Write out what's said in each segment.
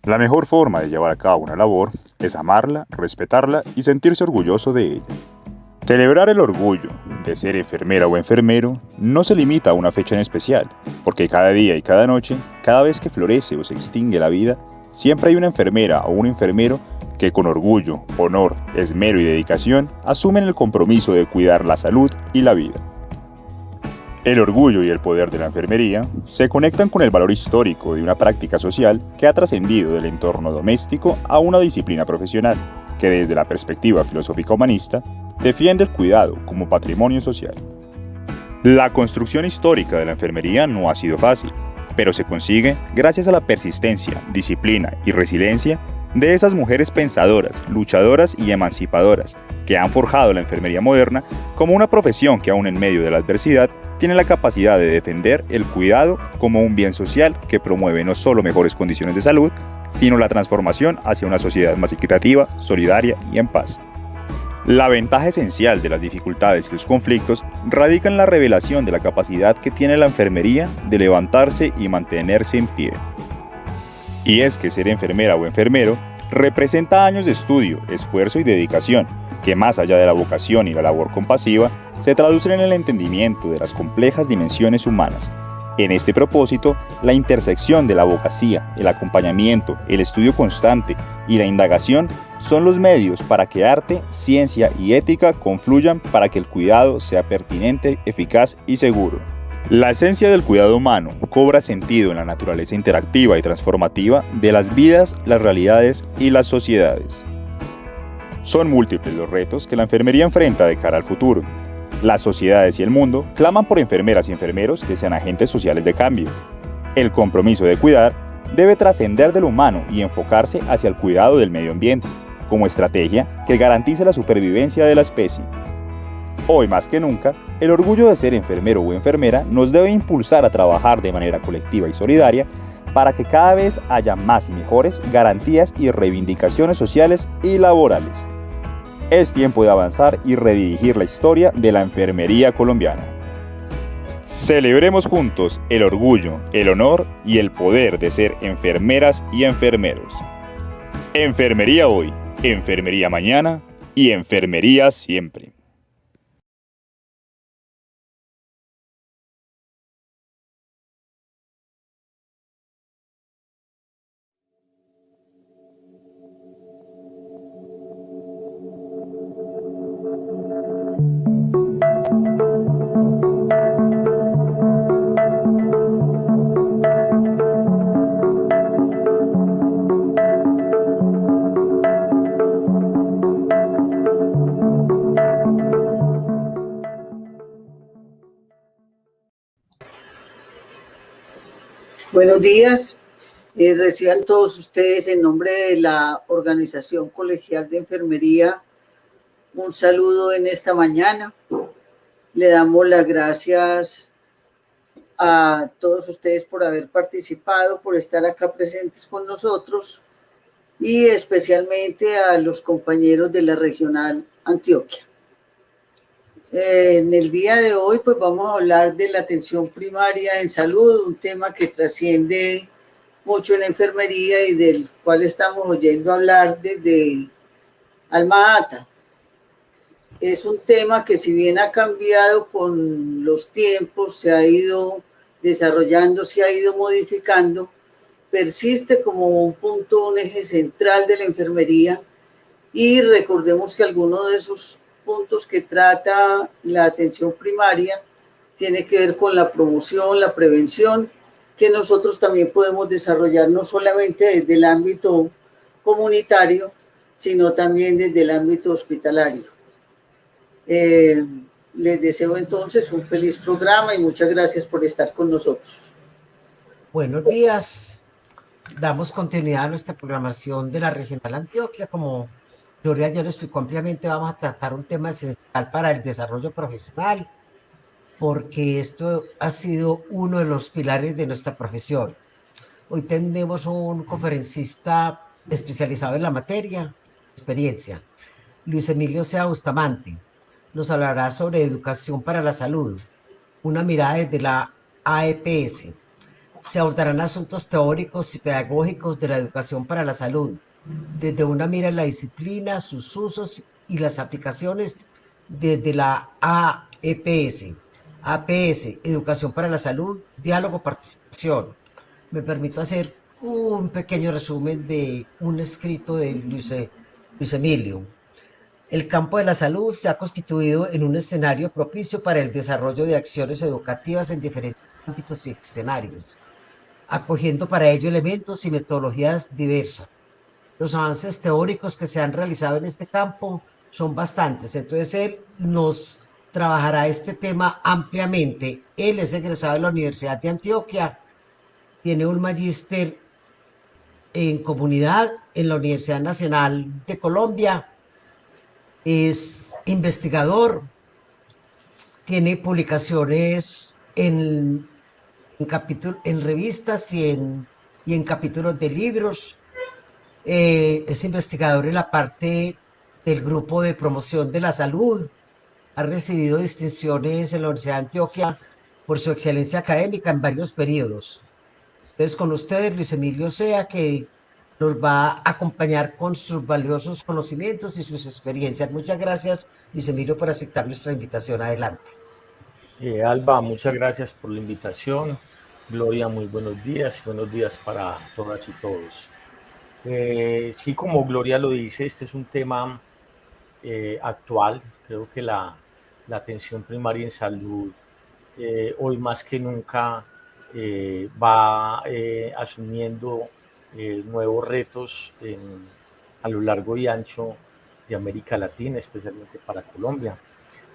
La mejor forma de llevar a cabo una labor es amarla, respetarla y sentirse orgulloso de ella. Celebrar el orgullo de ser enfermera o enfermero no se limita a una fecha en especial, porque cada día y cada noche, cada vez que florece o se extingue la vida, siempre hay una enfermera o un enfermero que con orgullo, honor, esmero y dedicación asumen el compromiso de cuidar la salud y la vida. El orgullo y el poder de la enfermería se conectan con el valor histórico de una práctica social que ha trascendido del entorno doméstico a una disciplina profesional, que desde la perspectiva filosófica humanista defiende el cuidado como patrimonio social. La construcción histórica de la enfermería no ha sido fácil, pero se consigue gracias a la persistencia, disciplina y resiliencia de esas mujeres pensadoras, luchadoras y emancipadoras que han forjado la enfermería moderna como una profesión que aún en medio de la adversidad tiene la capacidad de defender el cuidado como un bien social que promueve no solo mejores condiciones de salud, sino la transformación hacia una sociedad más equitativa, solidaria y en paz. La ventaja esencial de las dificultades y los conflictos radica en la revelación de la capacidad que tiene la enfermería de levantarse y mantenerse en pie. Y es que ser enfermera o enfermero representa años de estudio, esfuerzo y dedicación, que más allá de la vocación y la labor compasiva, se traducen en el entendimiento de las complejas dimensiones humanas. En este propósito, la intersección de la abogacía, el acompañamiento, el estudio constante y la indagación son los medios para que arte, ciencia y ética confluyan para que el cuidado sea pertinente, eficaz y seguro. La esencia del cuidado humano cobra sentido en la naturaleza interactiva y transformativa de las vidas, las realidades y las sociedades. Son múltiples los retos que la enfermería enfrenta de cara al futuro. Las sociedades y el mundo claman por enfermeras y enfermeros que sean agentes sociales de cambio. El compromiso de cuidar debe trascender de lo humano y enfocarse hacia el cuidado del medio ambiente, como estrategia que garantice la supervivencia de la especie. Hoy más que nunca, el orgullo de ser enfermero o enfermera nos debe impulsar a trabajar de manera colectiva y solidaria para que cada vez haya más y mejores garantías y reivindicaciones sociales y laborales. Es tiempo de avanzar y redirigir la historia de la enfermería colombiana. Celebremos juntos el orgullo, el honor y el poder de ser enfermeras y enfermeros. Enfermería hoy, enfermería mañana y enfermería siempre. Buenos días, reciban todos ustedes en nombre de la Organización Colegial de Enfermería un saludo en esta mañana. Le damos las gracias a todos ustedes por haber participado, por estar acá presentes con nosotros y especialmente a los compañeros de la Regional Antioquia. En el día de hoy pues vamos a hablar de la atención primaria en salud, un tema que trasciende mucho en la enfermería y del cual estamos oyendo hablar desde Alma Ata. Es un tema que si bien ha cambiado con los tiempos, se ha ido desarrollando, se ha ido modificando, persiste como un punto, un eje central de la enfermería y recordemos que algunos de esos puntos que trata la atención primaria tiene que ver con la promoción, la prevención, que nosotros también podemos desarrollar no solamente desde el ámbito comunitario, sino también desde el ámbito hospitalario. Les deseo entonces un feliz programa y muchas gracias por estar con nosotros. Buenos días. Damos continuidad a nuestra programación de la Regional Antioquia. Como Gloria ya lo explicó ampliamente, vamos a tratar un tema esencial para el desarrollo profesional, porque esto ha sido uno de los pilares de nuestra profesión. Hoy tenemos un conferencista especializado en la materia, experiencia, Luis Emilio Sea Bustamante. Nos hablará sobre educación para la salud, una mirada desde la AEPS. Se abordarán asuntos teóricos y pedagógicos de la educación para la salud, desde una mira en la disciplina, sus usos y las aplicaciones desde la APS, Educación para la Salud, Diálogo, Participación. Me permito hacer un pequeño resumen de un escrito de Luis Emilio. El campo de la salud se ha constituido en un escenario propicio para el desarrollo de acciones educativas en diferentes ámbitos y escenarios, acogiendo para ello elementos y metodologías diversas. Los avances teóricos que se han realizado en este campo son bastantes, entonces él nos trabajará este tema ampliamente. Él es egresado de la Universidad de Antioquia, tiene un magíster en comunidad en la Universidad Nacional de Colombia, es investigador, tiene publicaciones en revistas y en capítulos de libros. Es investigador en la parte del grupo de promoción de la salud. Ha recibido distinciones en la Universidad de Antioquia por su excelencia académica en varios periodos. Entonces, con ustedes, Luis Emilio Sea, que nos va a acompañar con sus valiosos conocimientos y sus experiencias. Muchas gracias, Luis Emilio, por aceptar nuestra invitación. Adelante. Alba, muchas gracias por la invitación. Gloria, muy buenos días para todas y todos. Sí, como Gloria lo dice, este es un tema actual. Creo que la atención primaria en salud hoy más que nunca va asumiendo nuevos retos a lo largo y ancho de América Latina, especialmente para Colombia.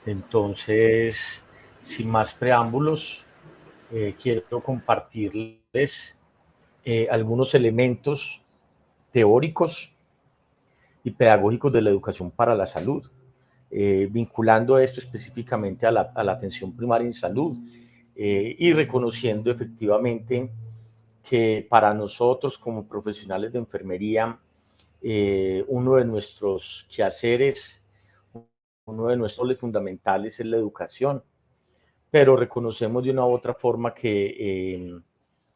Entonces, sin más preámbulos, quiero compartirles algunos elementos teóricos y pedagógicos de la educación para la salud, vinculando esto específicamente a la atención primaria en salud y reconociendo efectivamente que para nosotros como profesionales de enfermería, uno de nuestros quehaceres, uno de nuestros roles fundamentales es la educación, pero reconocemos de una u otra forma que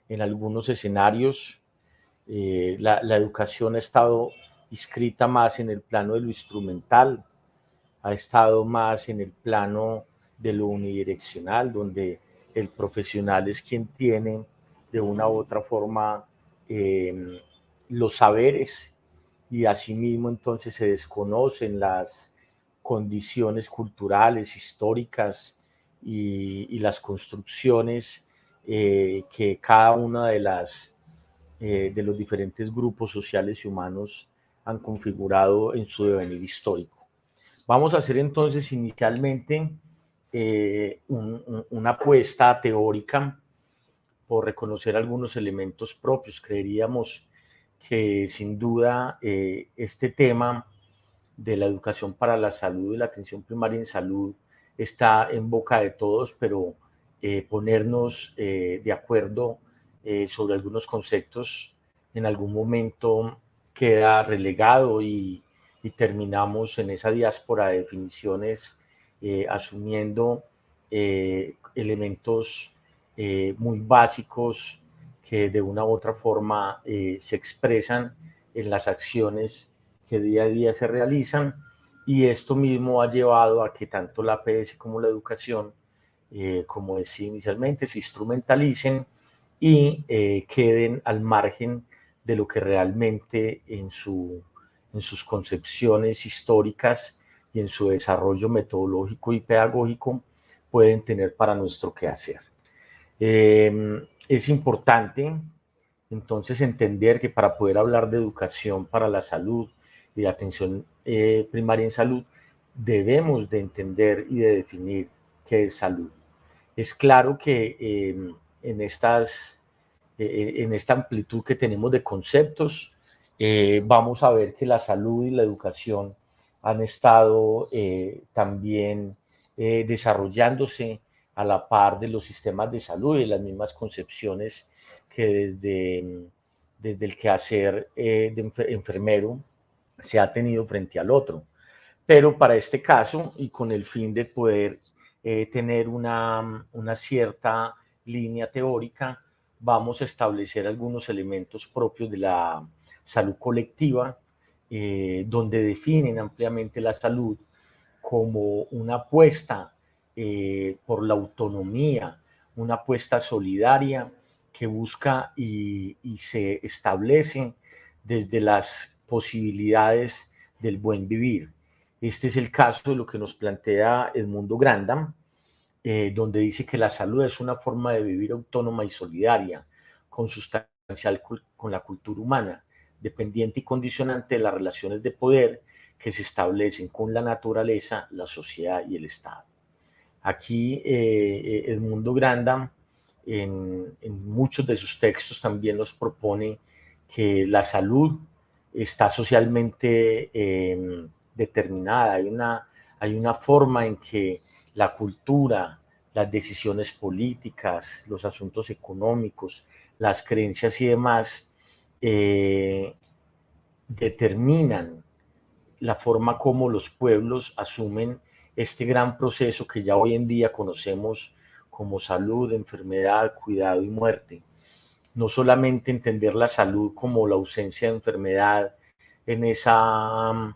en algunos escenarios la educación ha estado inscrita más en el plano de lo instrumental, ha estado más en el plano de lo unidireccional, donde el profesional es quien tiene de una u otra forma los saberes y asimismo entonces se desconocen las condiciones culturales, históricas y las construcciones que cada una de los diferentes grupos sociales y humanos han configurado en su devenir histórico. Vamos a hacer entonces inicialmente una apuesta teórica por reconocer algunos elementos propios. Creeríamos que sin duda este tema de la educación para la salud y la atención primaria en salud está en boca de todos, pero ponernos de acuerdo sobre algunos conceptos en algún momento queda relegado y terminamos en esa diáspora de definiciones asumiendo elementos muy básicos que de una u otra forma se expresan en las acciones que día a día se realizan, y esto mismo ha llevado a que tanto la APS como la educación, como decía inicialmente, se instrumentalicen y queden al margen de lo que realmente en sus concepciones históricas y en su desarrollo metodológico y pedagógico pueden tener para nuestro quehacer. Es importante entonces entender que para poder hablar de educación para la salud y de atención primaria en salud, debemos de entender y de definir qué es salud. Es claro que en esta amplitud que tenemos de conceptos, vamos a ver que la salud y la educación han estado también desarrollándose a la par de los sistemas de salud y las mismas concepciones que desde el quehacer de enfermero se ha tenido frente al otro. Pero para este caso, y con el fin de poder tener una cierta línea teórica, vamos a establecer algunos elementos propios de la salud colectiva, donde definen ampliamente la salud como una apuesta por la autonomía, una apuesta solidaria que busca y se establece desde las posibilidades del buen vivir. Este es el caso de lo que nos plantea Edmundo Grandam, donde dice que la salud es una forma de vivir autónoma y solidaria, consustancial con la cultura humana, dependiente y condicionante de las relaciones de poder que se establecen con la naturaleza, la sociedad y el Estado. Aquí Edmundo Grandam en muchos de sus textos también nos propone que la salud está socialmente determinada. Hay una forma en que la cultura, las decisiones políticas, los asuntos económicos, las creencias y demás determinan la forma como los pueblos asumen este gran proceso que ya hoy en día conocemos como salud, enfermedad, cuidado y muerte. No solamente entender la salud como la ausencia de enfermedad en esa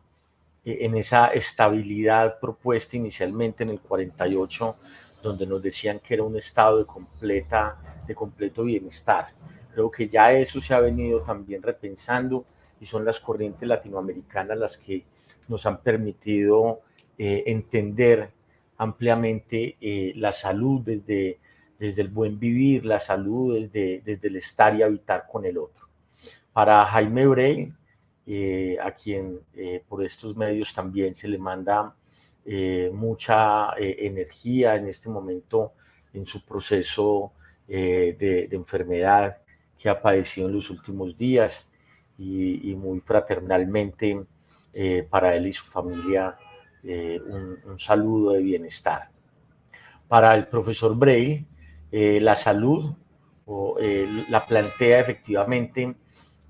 estabilidad propuesta inicialmente en el 48, donde nos decían que era un estado de completo bienestar. Creo que ya eso se ha venido también repensando y son las corrientes latinoamericanas las que nos han permitido entender ampliamente la salud desde el buen vivir, la salud desde el estar y habitar con el otro. Para Jaime Brey, a quien por estos medios también se le manda mucha energía en este momento en su proceso de enfermedad que ha padecido en los últimos días, y muy fraternalmente para él y su familia un saludo de bienestar. Para el profesor Brey, la salud la plantea efectivamente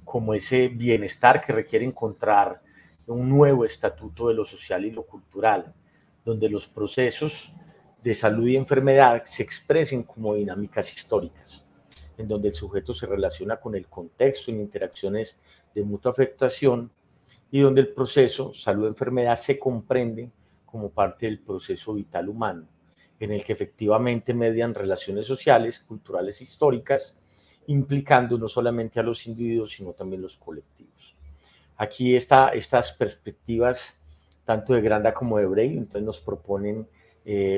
como ese bienestar que requiere encontrar un nuevo estatuto de lo social y lo cultural, donde los procesos de salud y enfermedad se expresen como dinámicas históricas, en donde el sujeto se relaciona con el contexto en interacciones de mutua afectación y donde el proceso salud-enfermedad se comprende como parte del proceso vital humano, en el que efectivamente median relaciones sociales, culturales, históricas, implicando no solamente a los individuos, sino también los colectivos. Aquí estas perspectivas, tanto de Granda como de Brey, entonces nos proponen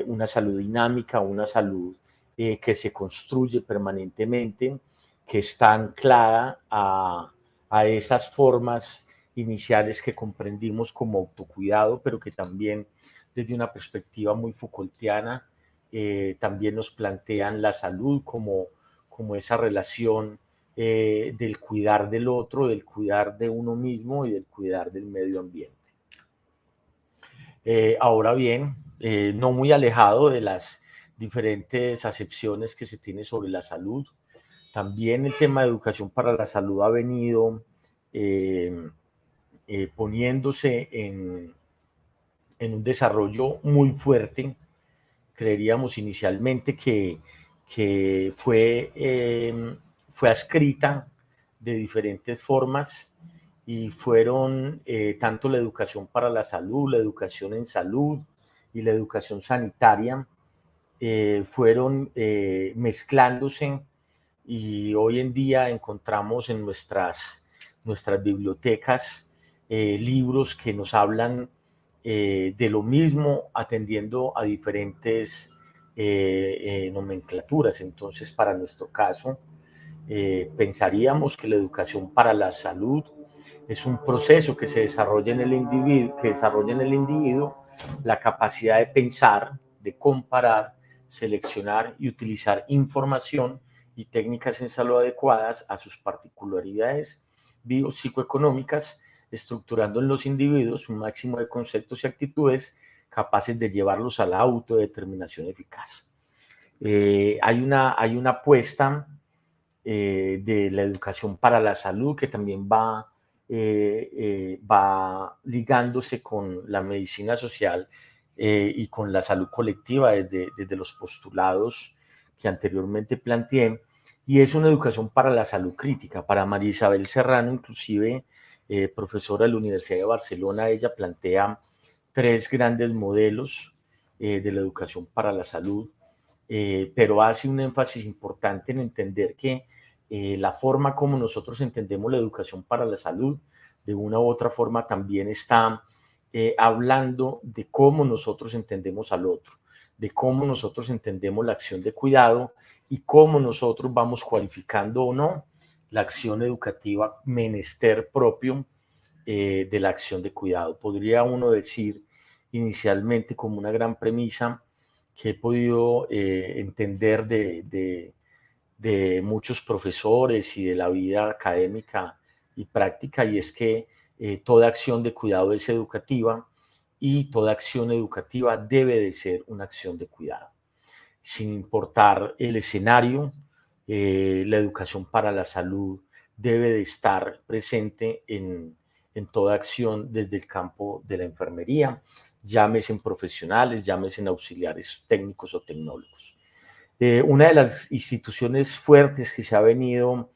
una salud dinámica, una salud que se construye permanentemente, que está anclada a esas formas iniciales que comprendimos como autocuidado, pero que también desde una perspectiva muy Foucaultiana también nos plantean la salud como esa relación del cuidar del otro, del cuidar de uno mismo y del cuidar del medio ambiente. Ahora bien, no muy alejado de las diferentes acepciones que se tiene sobre la salud, también el tema de educación para la salud ha venido poniéndose en un desarrollo muy fuerte. Creeríamos inicialmente que fue adscrita de diferentes formas y fueron tanto la educación para la salud, la educación en salud y la educación sanitaria fueron mezclándose, y hoy en día encontramos en nuestras bibliotecas libros que nos hablan de lo mismo, atendiendo a diferentes nomenclaturas. Entonces, para nuestro caso, pensaríamos que la educación para la salud es un proceso que se desarrolla en el individuo, la capacidad de pensar, de comparar, seleccionar y utilizar información y técnicas en salud adecuadas a sus particularidades biopsicoeconómicas, estructurando en los individuos un máximo de conceptos y actitudes capaces de llevarlos a la autodeterminación eficaz. Hay una apuesta de la educación para la salud que también va ligándose con la medicina social y con la salud colectiva desde los postulados que anteriormente planteé, y es una educación para la salud crítica. Para María Isabel Serrano, inclusive profesora de la Universidad de Barcelona, ella plantea 3 grandes modelos de la educación para la salud, pero hace un énfasis importante en entender que la forma como nosotros entendemos la educación para la salud, de una u otra forma también está hablando de cómo nosotros entendemos al otro, de cómo nosotros entendemos la acción de cuidado y cómo nosotros vamos cualificando o no la acción educativa menester propio de la acción de cuidado. Podría uno decir inicialmente como una gran premisa que he podido entender de muchos profesores y de la vida académica y práctica, y es que toda acción de cuidado es educativa y toda acción educativa debe de ser una acción de cuidado. Sin importar el escenario, la educación para la salud debe de estar presente en toda acción desde el campo de la enfermería, llámese en profesionales, llámese en auxiliares técnicos o tecnólogos. Una de las instituciones fuertes que se ha venido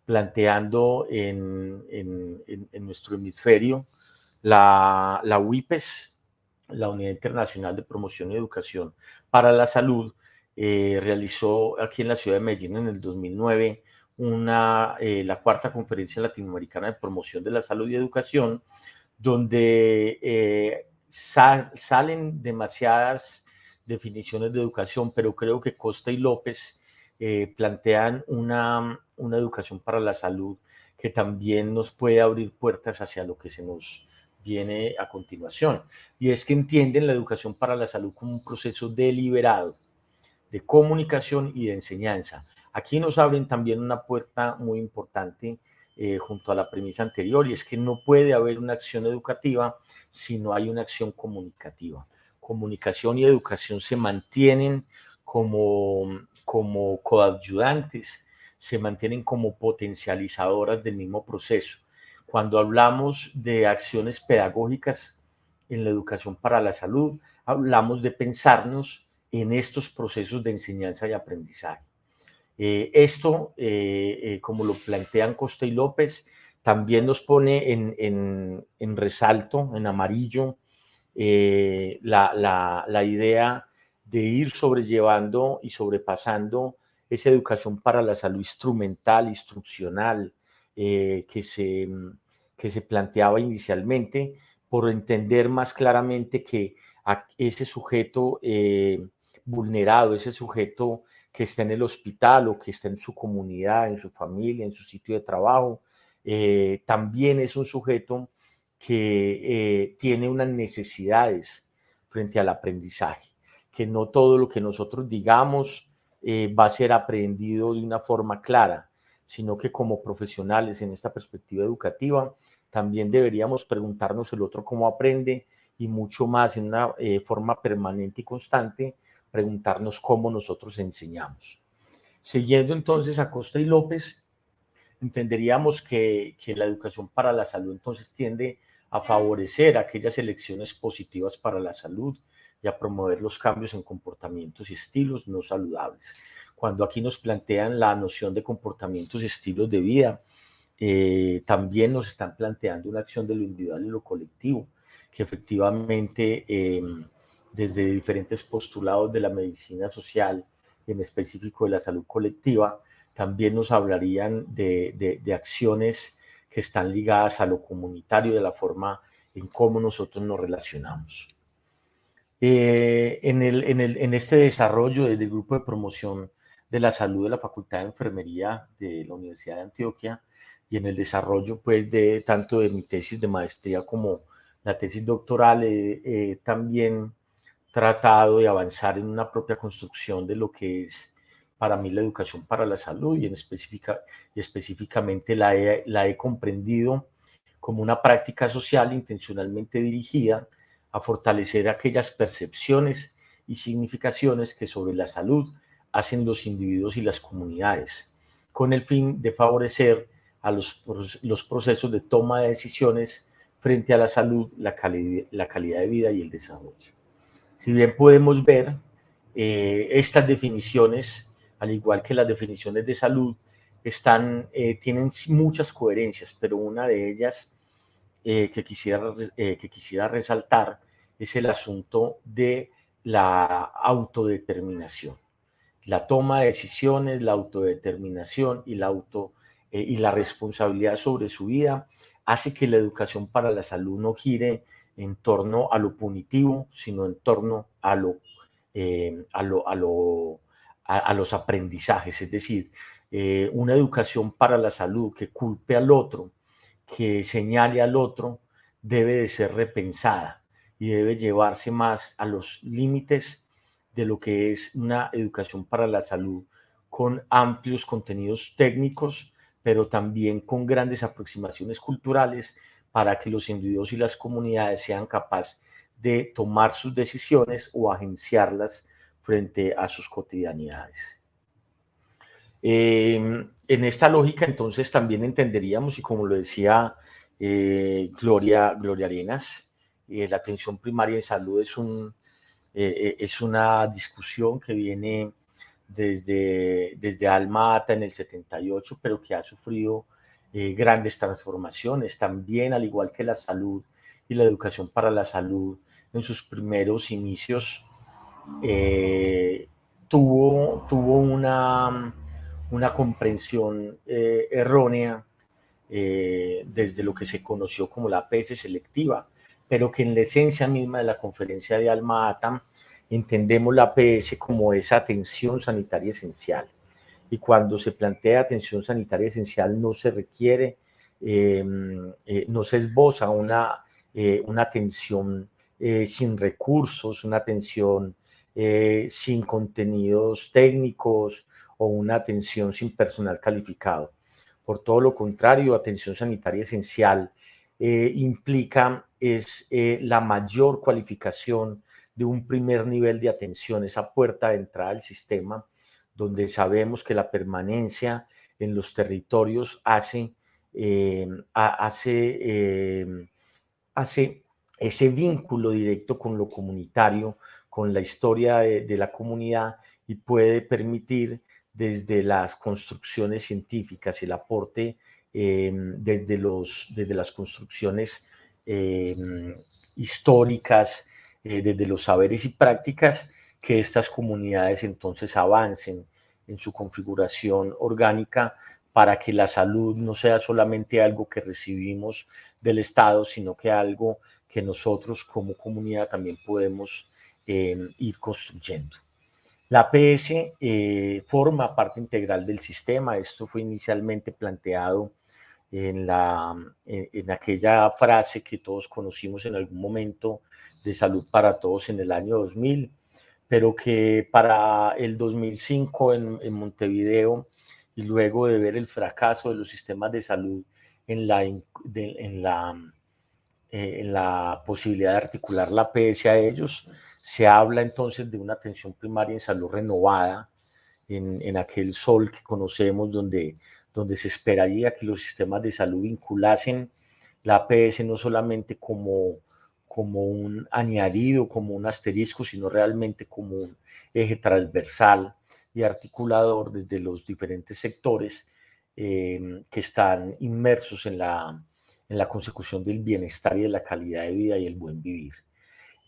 planteando en nuestro hemisferio, la UIPES, la Unidad Internacional de Promoción y Educación para la Salud, realizó aquí en la ciudad de Medellín en el 2009 la cuarta conferencia latinoamericana de promoción de la salud y educación, donde salen demasiadas definiciones de educación, pero creo que Costa y López plantean una educación para la salud que también nos puede abrir puertas hacia lo que se nos viene a continuación. Y es que entienden la educación para la salud como un proceso deliberado de comunicación y de enseñanza. Aquí nos abren también una puerta muy importante junto a la premisa anterior, y es que no puede haber una acción educativa si no hay una acción comunicativa. Comunicación y educación se mantienen como coadyuvantes, se mantienen como potencializadoras del mismo proceso. Cuando hablamos de acciones pedagógicas en la educación para la salud, hablamos de pensarnos en estos procesos de enseñanza y aprendizaje. Esto, como lo plantean Costa y López, también nos pone en resalto, en amarillo, la idea de ir sobrellevando y sobrepasando esa educación para la salud instrumental, instruccional, que se planteaba inicialmente, por entender más claramente que ese sujeto vulnerado, ese sujeto que está en el hospital o que está en su comunidad, en su familia, en su sitio de trabajo, también es un sujeto que tiene unas necesidades frente al aprendizaje, que no todo lo que nosotros digamos va a ser aprendido de una forma clara, sino que como profesionales en esta perspectiva educativa también deberíamos preguntarnos el otro cómo aprende, y mucho más en una forma permanente y constante, preguntarnos cómo nosotros enseñamos. Siguiendo entonces a Costa y López, entenderíamos que la educación para la salud entonces tiende a favorecer aquellas elecciones positivas para la salud y a promover los cambios en comportamientos y estilos no saludables. Cuando aquí nos plantean la noción de comportamientos y estilos de vida, también nos están planteando una acción de lo individual y lo colectivo, que efectivamente desde diferentes postulados de la medicina social, y en específico de la salud colectiva, también nos hablarían de acciones que están ligadas a lo comunitario, de la forma en cómo nosotros nos relacionamos. En este desarrollo desde el Grupo de Promoción de la Salud de la Facultad de Enfermería de la Universidad de Antioquia, y en el desarrollo pues de tanto de mi tesis de maestría como la tesis doctoral, también tratado de avanzar en una propia construcción de lo que es para mí la educación para la salud, y específicamente la he comprendido como una práctica social intencionalmente dirigida a fortalecer aquellas percepciones y significaciones que sobre la salud hacen los individuos y las comunidades, con el fin de favorecer a los procesos de toma de decisiones frente a la salud, la calidad de vida y el desarrollo. Si bien podemos ver estas definiciones al igual que las definiciones de salud, tienen muchas coherencias, pero una de ellas que quisiera resaltar es el asunto de la autodeterminación. La toma de decisiones, la autodeterminación y la responsabilidad sobre su vida hace que la educación para la salud no gire en torno a lo punitivo, sino en torno a los aprendizajes. Es decir, una educación para la salud que culpe al otro, que señale al otro, debe de ser repensada y debe llevarse más a los límites de lo que es una educación para la salud con amplios contenidos técnicos, pero también con grandes aproximaciones culturales para que los individuos y las comunidades sean capaces de tomar sus decisiones o agenciarlas frente a sus cotidianidades. En esta lógica, entonces, también entenderíamos, y como lo decía Gloria Arenas, la atención primaria en salud es una discusión que viene desde Alma Ata en el 78, pero que ha sufrido grandes transformaciones. También, al igual que la salud y la educación para la salud, en sus primeros inicios, tuvo una comprensión errónea desde lo que se conoció como la APS selectiva, pero que en la esencia misma de la conferencia de Alma Ata entendemos la APS como esa atención sanitaria esencial. Y cuando se plantea atención sanitaria esencial no se requiere, no se esboza una atención sin recursos, una atención sin contenidos técnicos o una atención sin personal calificado. Por todo lo contrario, atención sanitaria esencial implica la mayor cualificación de un primer nivel de atención, esa puerta de entrada al sistema, donde sabemos que la permanencia en los territorios hace ese vínculo directo con lo comunitario, con la historia de la comunidad, y puede permitir desde las construcciones científicas, el aporte desde las construcciones históricas, desde los saberes y prácticas, que estas comunidades entonces avancen en su configuración orgánica para que la salud no sea solamente algo que recibimos del Estado, sino que algo que nosotros como comunidad también podemos ir construyendo. La APS forma parte integral del sistema. Esto fue inicialmente planteado en aquella frase que todos conocimos en algún momento de Salud para Todos en el año 2000, pero que para el 2005 en Montevideo, y luego de ver el fracaso de los sistemas de salud en la posibilidad de articular la APS a ellos, se habla entonces de una atención primaria en salud renovada, en aquel sol que conocemos, donde se esperaría que los sistemas de salud vinculasen la APS no solamente como un añadido, como un asterisco, sino realmente como un eje transversal y articulador desde los diferentes sectores que están inmersos en la consecución del bienestar y de la calidad de vida y el buen vivir.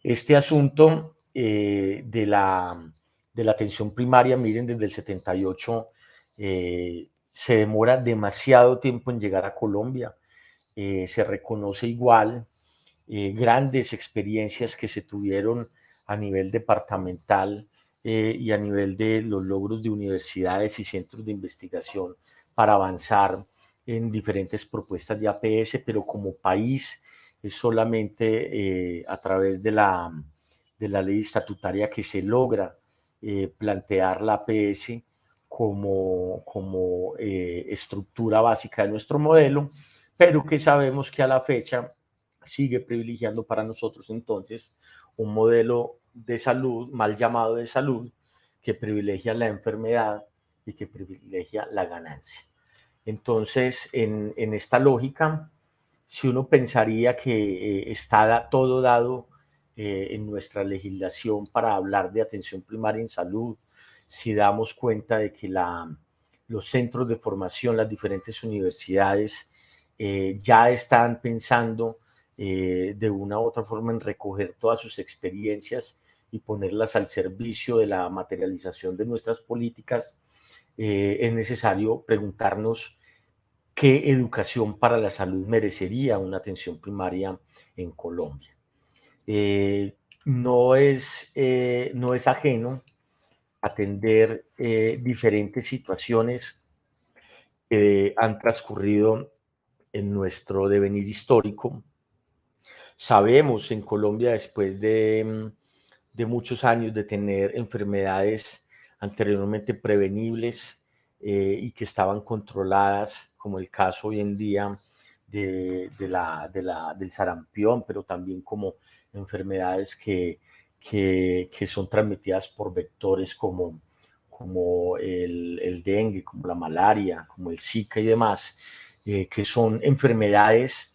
Este asunto de la atención primaria, miren, desde el 78 se demora demasiado tiempo en llegar a Colombia. Se reconoce igual grandes experiencias que se tuvieron a nivel departamental y a nivel de los logros de universidades y centros de investigación para avanzar en diferentes propuestas de APS, pero como país es solamente a través de la ley estatutaria que se logra plantear la APS como estructura básica de nuestro modelo, pero que sabemos que a la fecha sigue privilegiando para nosotros entonces un modelo de salud, mal llamado de salud, que privilegia la enfermedad y que privilegia la ganancia. Entonces, en esta lógica, si uno pensaría que está todo dado en nuestra legislación para hablar de atención primaria en salud, si damos cuenta de que los centros de formación, las diferentes universidades ya están pensando de una u otra forma en recoger todas sus experiencias y ponerlas al servicio de la materialización de nuestras políticas, es necesario preguntarnos qué educación para la salud merecería una atención primaria en Colombia. No es ajeno atender diferentes situaciones que han transcurrido en nuestro devenir histórico. Sabemos en Colombia, después de muchos años de tener enfermedades anteriormente prevenibles y que estaban controladas, como el caso hoy en día del sarampión, pero también como enfermedades que son transmitidas por vectores como el dengue, como la malaria, como el Zika y demás, que son enfermedades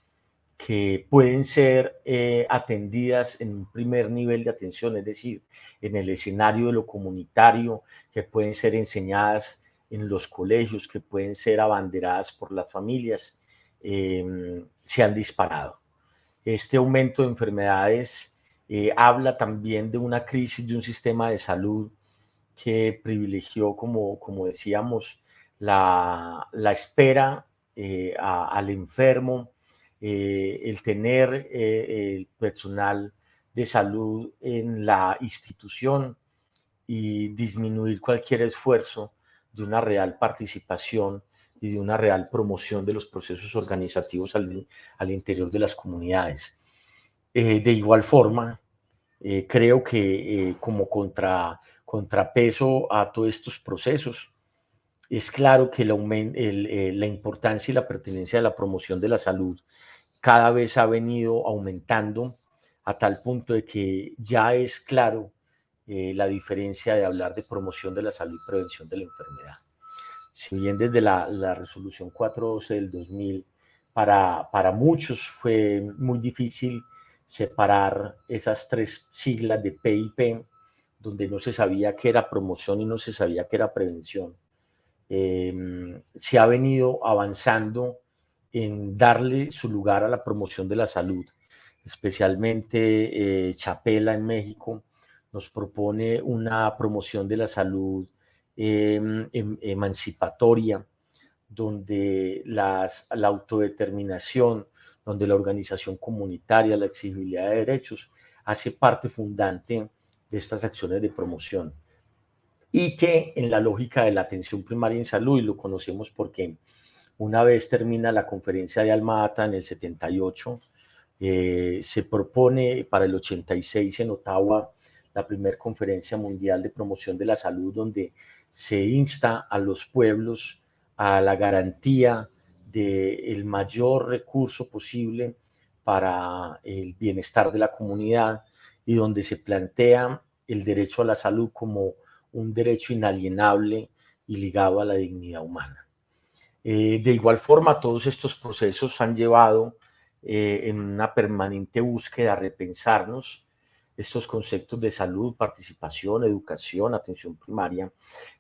que pueden ser atendidas en un primer nivel de atención, es decir, en el escenario de lo comunitario, que pueden ser enseñadas en los colegios, que pueden ser abanderadas por las familias, se han disparado. Este aumento de enfermedades habla también de una crisis de un sistema de salud que privilegió, como decíamos, la espera al enfermo, el tener el personal de salud en la institución y disminuir cualquier esfuerzo de una real participación y de una real promoción de los procesos organizativos al interior de las comunidades. De igual forma, creo que como contrapeso a todos estos procesos, es claro que la importancia y la pertenencia de la promoción de la salud cada vez ha venido aumentando a tal punto de que ya es claro la diferencia de hablar de promoción de la salud y prevención de la enfermedad. Si bien desde la resolución 412 del 2000, para muchos fue muy difícil separar esas tres siglas de P y P, donde no se sabía qué era promoción y no se sabía qué era prevención. Se ha venido avanzando en darle su lugar a la promoción de la salud, especialmente Chapela en México nos propone una promoción de la salud emancipatoria, donde la autodeterminación, donde la organización comunitaria, la exigibilidad de derechos, hace parte fundante de estas acciones de promoción. Y que en la lógica de la atención primaria en salud, y lo conocemos porque una vez termina la conferencia de Alma-Ata en el 78, se propone para el 86 en Ottawa la primera conferencia mundial de promoción de la salud, donde se insta a los pueblos a la garantía del mayor recurso posible para el bienestar de la comunidad y donde se plantea el derecho a la salud como un derecho inalienable y ligado a la dignidad humana. De igual forma, todos estos procesos han llevado en una permanente búsqueda a repensarnos estos conceptos de salud, participación, educación, atención primaria,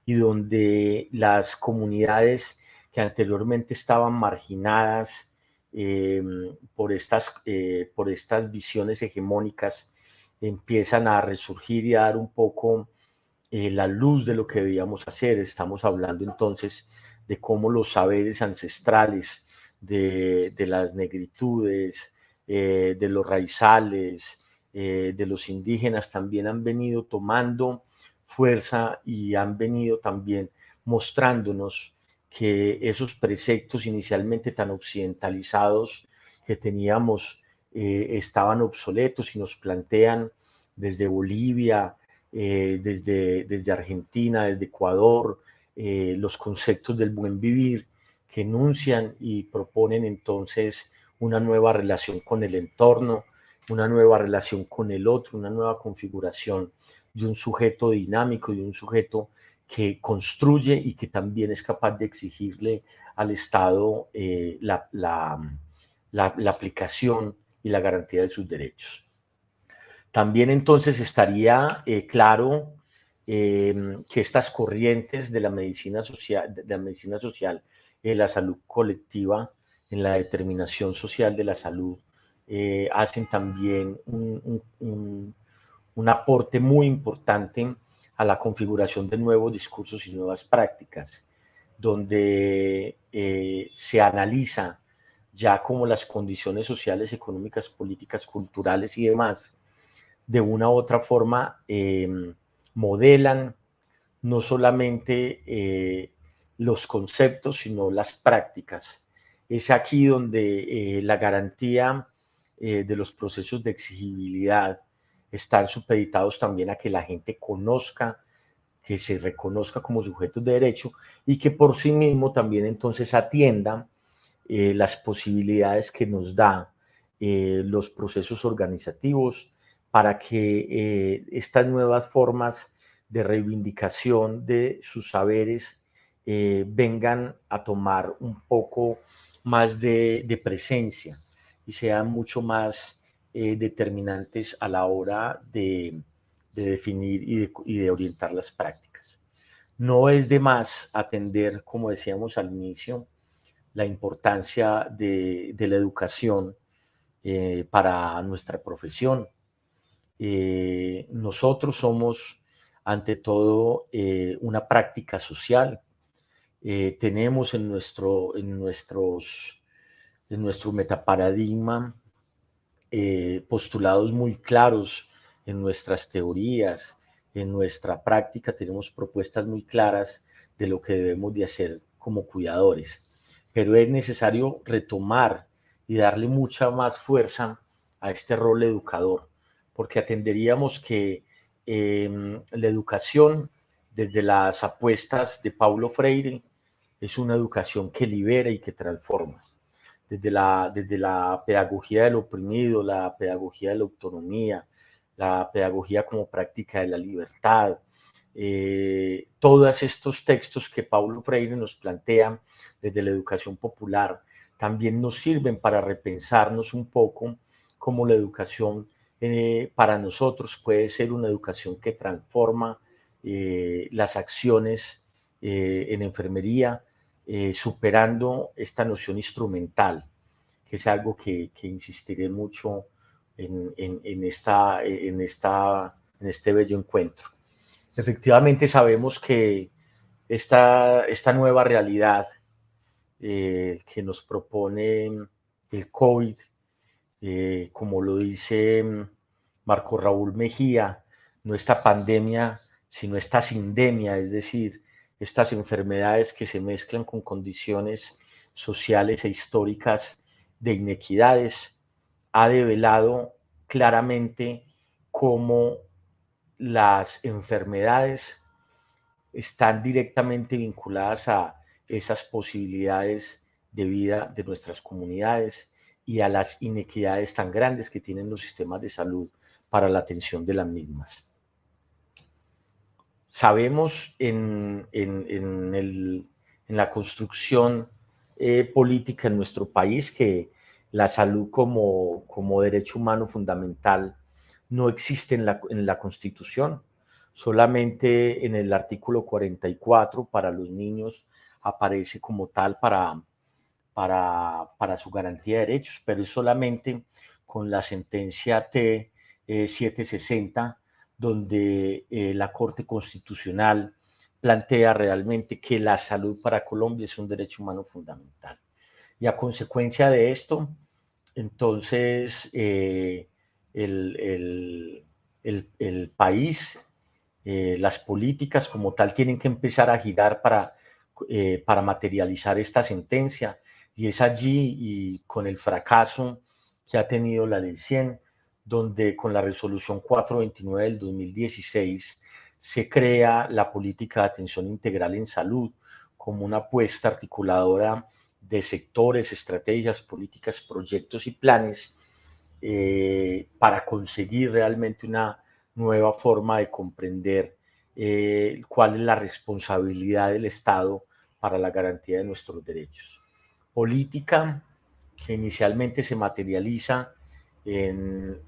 y donde las comunidades que anteriormente estaban marginadas por estas visiones hegemónicas empiezan a resurgir y a dar un poco la luz de lo que debíamos hacer. Estamos hablando entonces de cómo los saberes ancestrales de las negritudes, de los raizales, de los indígenas también han venido tomando fuerza y han venido también mostrándonos que esos preceptos inicialmente tan occidentalizados que teníamos estaban obsoletos y nos plantean desde Bolivia, desde Argentina, desde Ecuador, los conceptos del buen vivir que enuncian y proponen entonces una nueva relación con el entorno, una nueva relación con el otro, una nueva configuración de un sujeto dinámico, de un sujeto que construye y que también es capaz de exigirle al Estado la aplicación y la garantía de sus derechos. También entonces estaría claro que estas corrientes de la medicina social, de la salud colectiva, en la determinación social de la salud, hacen también un aporte muy importante a la configuración de nuevos discursos y nuevas prácticas, donde se analiza ya como las condiciones sociales, económicas, políticas, culturales y demás, de una u otra forma modelan no solamente los conceptos, sino las prácticas. Es aquí donde la garantía de los procesos de exigibilidad están supeditados también a que la gente conozca, que se reconozca como sujetos de derecho y que por sí mismo también entonces atienda las posibilidades que nos da los procesos organizativos para que estas nuevas formas de reivindicación de sus saberes vengan a tomar un poco más de presencia y sean mucho más determinantes a la hora de definir y de orientar las prácticas. No es de más atender, como decíamos al inicio, la importancia de la educación para nuestra profesión. Nosotros somos, ante todo, una práctica social. Tenemos en nuestro metaparadigma postulados muy claros en nuestras teorías, en nuestra práctica tenemos propuestas muy claras de lo que debemos de hacer como cuidadores, pero es necesario retomar y darle mucha más fuerza a este rol educador, porque atenderíamos que la educación, desde las apuestas de Paulo Freire, es una educación que libera y que transforma. Desde la pedagogía del oprimido, la pedagogía de la autonomía, la pedagogía como práctica de la libertad, todos estos textos que Paulo Freire nos plantea desde la educación popular también nos sirven para repensarnos un poco cómo la educación para nosotros puede ser una educación que transforma las acciones en enfermería, superando esta noción instrumental, que es algo que insistiré mucho en este bello encuentro. Efectivamente sabemos que esta nueva realidad que nos propone el COVID, como lo dice Marco Raúl Mejía, no esta pandemia, sino esta sindemia, es decir, estas enfermedades que se mezclan con condiciones sociales e históricas de inequidades, ha develado claramente cómo las enfermedades están directamente vinculadas a esas posibilidades de vida de nuestras comunidades y a las inequidades tan grandes que tienen los sistemas de salud para la atención de las mismas. Sabemos en la construcción política en nuestro país que la salud como derecho humano fundamental no existe en la Constitución. Solamente en el artículo 44 para los niños aparece como tal para su garantía de derechos, pero es solamente con la sentencia T 760 donde la Corte Constitucional plantea realmente que la salud para Colombia es un derecho humano fundamental. Y a consecuencia de esto, entonces el país, las políticas como tal tienen que empezar a girar para materializar esta sentencia. Y es allí, y con el fracaso que ha tenido la Ley 100, donde con la resolución 429 del 2016 se crea la política de atención integral en salud como una apuesta articuladora de sectores, estrategias, políticas, proyectos y planes para conseguir realmente una nueva forma de comprender cuál es la responsabilidad del Estado para la garantía de nuestros derechos. Política que inicialmente se materializa en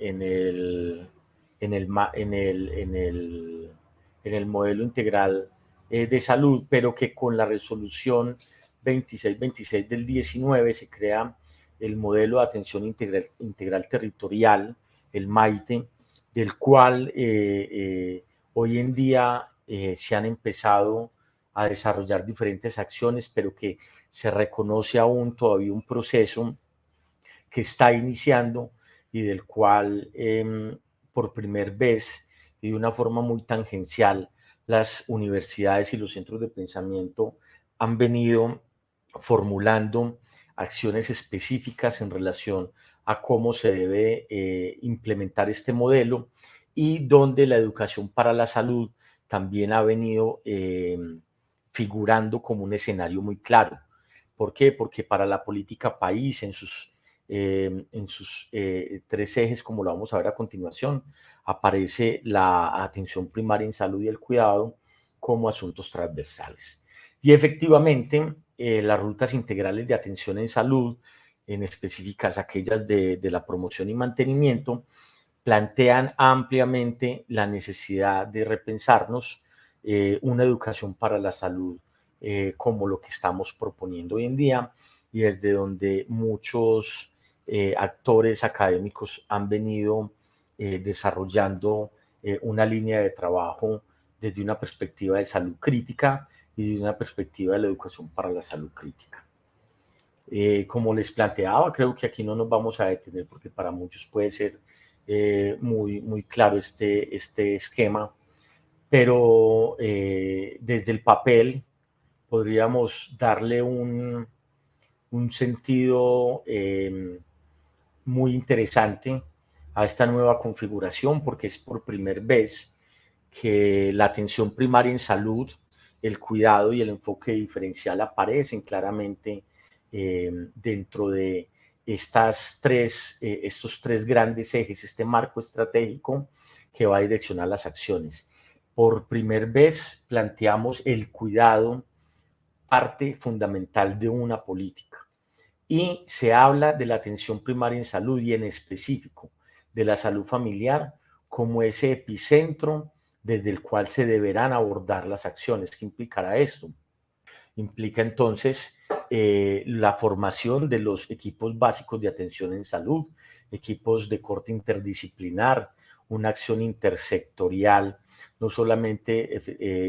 en el modelo integral de salud, pero que con la resolución 2626 del 19 se crea el modelo de atención integral territorial, el MAITE, del cual hoy en día se han empezado a desarrollar diferentes acciones, pero que se reconoce aún todavía un proceso que está iniciando y del cual por primera vez y de una forma muy tangencial las universidades y los centros de pensamiento han venido formulando acciones específicas en relación a cómo se debe implementar este modelo y donde la educación para la salud también ha venido figurando como un escenario muy claro. ¿Por qué? Porque para la política país, en sus tres ejes, como lo vamos a ver a continuación, aparece la atención primaria en salud y el cuidado como asuntos transversales. Y efectivamente, las rutas integrales de atención en salud, en específicas aquellas de la promoción y mantenimiento, plantean ampliamente la necesidad de repensarnos una educación para la salud como lo que estamos proponiendo hoy en día y desde donde muchos actores académicos han venido desarrollando una línea de trabajo desde una perspectiva de salud crítica y desde una perspectiva de la educación para la salud crítica. Como les planteaba, creo que aquí no nos vamos a detener porque para muchos puede ser muy claro este esquema, pero desde el papel podríamos darle un sentido muy interesante a esta nueva configuración porque es por primera vez que la atención primaria en salud, el cuidado y el enfoque diferencial aparecen claramente dentro de estos tres grandes ejes, este marco estratégico que va a direccionar las acciones. Por primera vez planteamos el cuidado parte fundamental de una política y se habla de la atención primaria en salud y en específico de la salud familiar como ese epicentro desde el cual se deberán abordar las acciones. ¿Qué implicará esto? Implica entonces la formación de los equipos básicos de atención en salud, equipos de corte interdisciplinar, una acción intersectorial, no solamente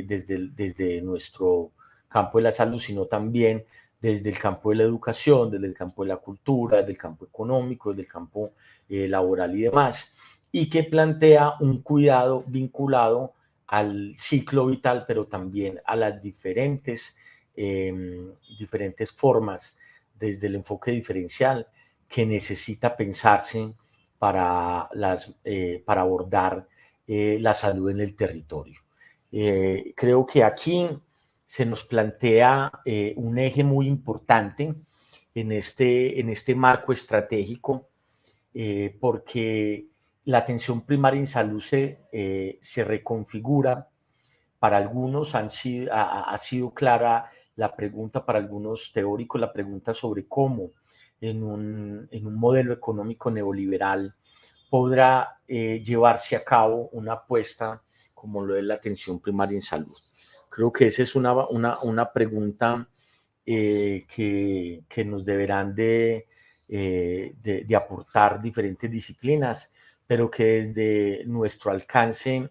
desde nuestro campo de la salud, sino también desde el campo de la educación, desde el campo de la cultura, desde el campo económico, desde el campo laboral y demás, y que plantea un cuidado vinculado al ciclo vital, pero también a las diferentes formas desde el enfoque diferencial que necesita pensarse para abordar la salud en el territorio. Creo que aquí se nos plantea un eje muy importante en este marco estratégico porque la atención primaria en salud se reconfigura. Para algunos ha sido clara la pregunta, para algunos teóricos, la pregunta sobre cómo en un modelo económico neoliberal podrá llevarse a cabo una apuesta como lo es la atención primaria en salud. Creo que esa es una pregunta que nos deberán de aportar diferentes disciplinas, pero que desde nuestro alcance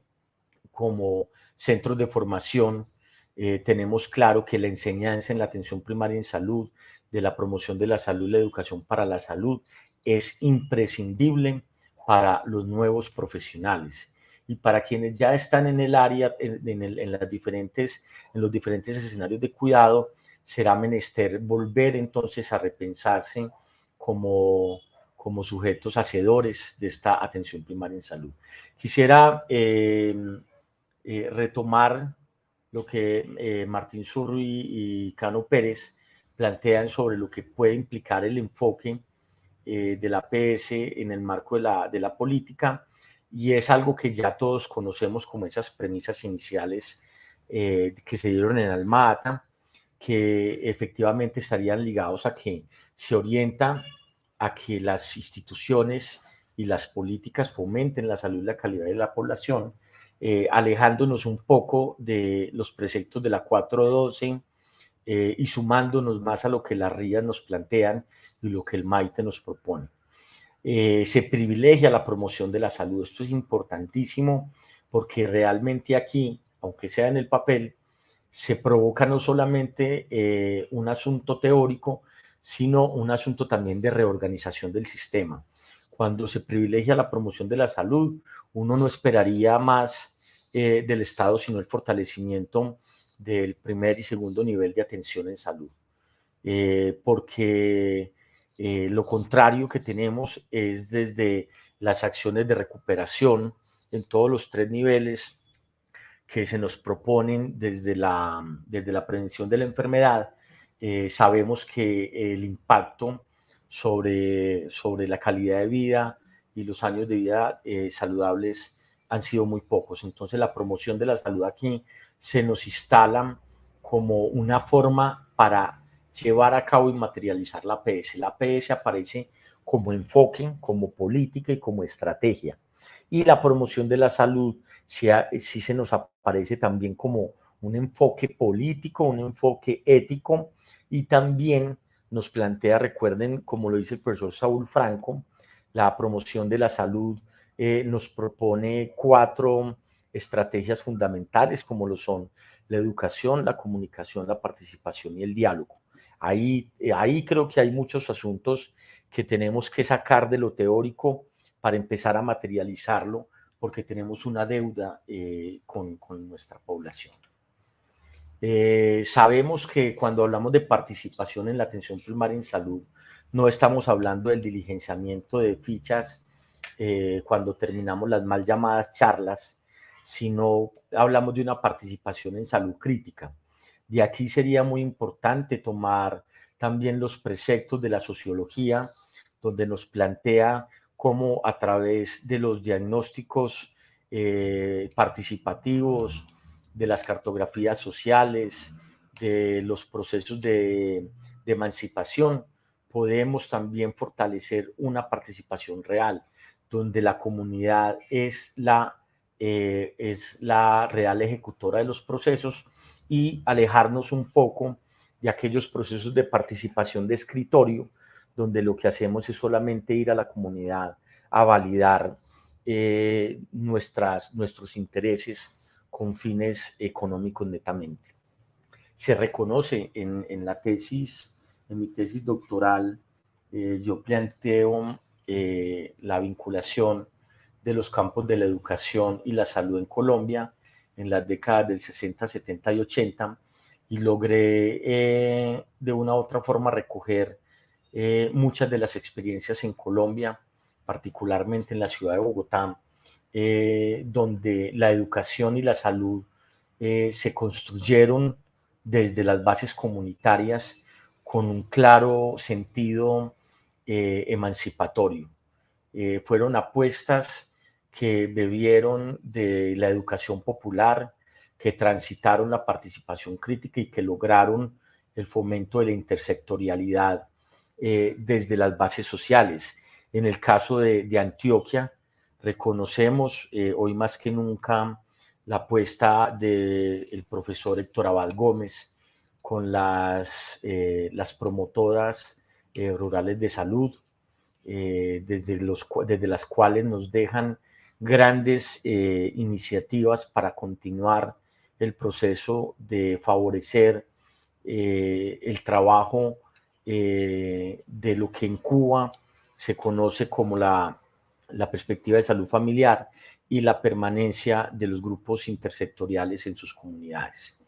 como centros de formación tenemos claro que la enseñanza en la atención primaria en salud, de la promoción de la salud y la educación para la salud es imprescindible para los nuevos profesionales y para quienes ya están en el área, en los diferentes escenarios de cuidado, será menester volver entonces a repensarse como sujetos hacedores de esta atención primaria en salud. Quisiera retomar lo que Martín Zurri y Cano Pérez plantean sobre lo que puede implicar el enfoque de la APS en el marco de la política, y es algo que ya todos conocemos como esas premisas iniciales que se dieron en Alma-Ata, que efectivamente estarían ligados a que se orienta a que las instituciones y las políticas fomenten la salud y la calidad de la población, alejándonos un poco de los preceptos de la 412 y sumándonos más a lo que las RIAs nos plantean y lo que el MAITE nos propone. Se privilegia la promoción de la salud. Esto es importantísimo porque realmente aquí, aunque sea en el papel, se provoca no solamente un asunto teórico, sino un asunto también de reorganización del sistema. Cuando se privilegia la promoción de la salud, uno no esperaría más del Estado, sino el fortalecimiento del primer y segundo nivel de atención en salud. Porque lo contrario que tenemos es desde las acciones de recuperación en todos los 3 niveles que se nos proponen desde la prevención de la enfermedad, sabemos que el impacto sobre la calidad de vida y los años de vida saludables han sido muy pocos. Entonces la promoción de la salud aquí se nos instala como una forma para llevar a cabo y materializar la APS. La APS aparece como enfoque, como política y como estrategia. Y la promoción de la salud sí se nos aparece también como un enfoque político, un enfoque ético, y también nos plantea, recuerden, como lo dice el profesor Saúl Franco, la promoción de la salud nos propone 4 estrategias fundamentales, como lo son la educación, la comunicación, la participación y el diálogo. Ahí creo que hay muchos asuntos que tenemos que sacar de lo teórico para empezar a materializarlo, porque tenemos una deuda con nuestra población. Sabemos que cuando hablamos de participación en la atención primaria en salud, no estamos hablando del diligenciamiento de fichas cuando terminamos las mal llamadas charlas, sino hablamos de una participación en salud crítica. De aquí sería muy importante tomar también los preceptos de la sociología, donde nos plantea cómo a través de los diagnósticos participativos, de las cartografías sociales, de los procesos de emancipación, podemos también fortalecer una participación real, donde la comunidad es la real ejecutora de los procesos, y alejarnos un poco de aquellos procesos de participación de escritorio, donde lo que hacemos es solamente ir a la comunidad a validar nuestros intereses con fines económicos netamente. Se reconoce en mi tesis doctoral, yo planteo la vinculación de los campos de la educación y la salud en Colombia en las décadas del 60, 70 y 80, y logré de una u otra forma recoger muchas de las experiencias en Colombia, particularmente en la ciudad de Bogotá, donde la educación y la salud se construyeron desde las bases comunitarias con un claro sentido emancipatorio. Fueron apuestas que bebieron de la educación popular, que transitaron la participación crítica y que lograron el fomento de la intersectorialidad desde las bases sociales. En el caso de Antioquia, reconocemos hoy más que nunca la apuesta del profesor Héctor Abad Gómez con las promotoras rurales de salud, desde las cuales nos dejan grandes iniciativas para continuar el proceso de favorecer el trabajo de lo que en Cuba se conoce como la perspectiva de salud familiar y la permanencia de los grupos intersectoriales en sus comunidades.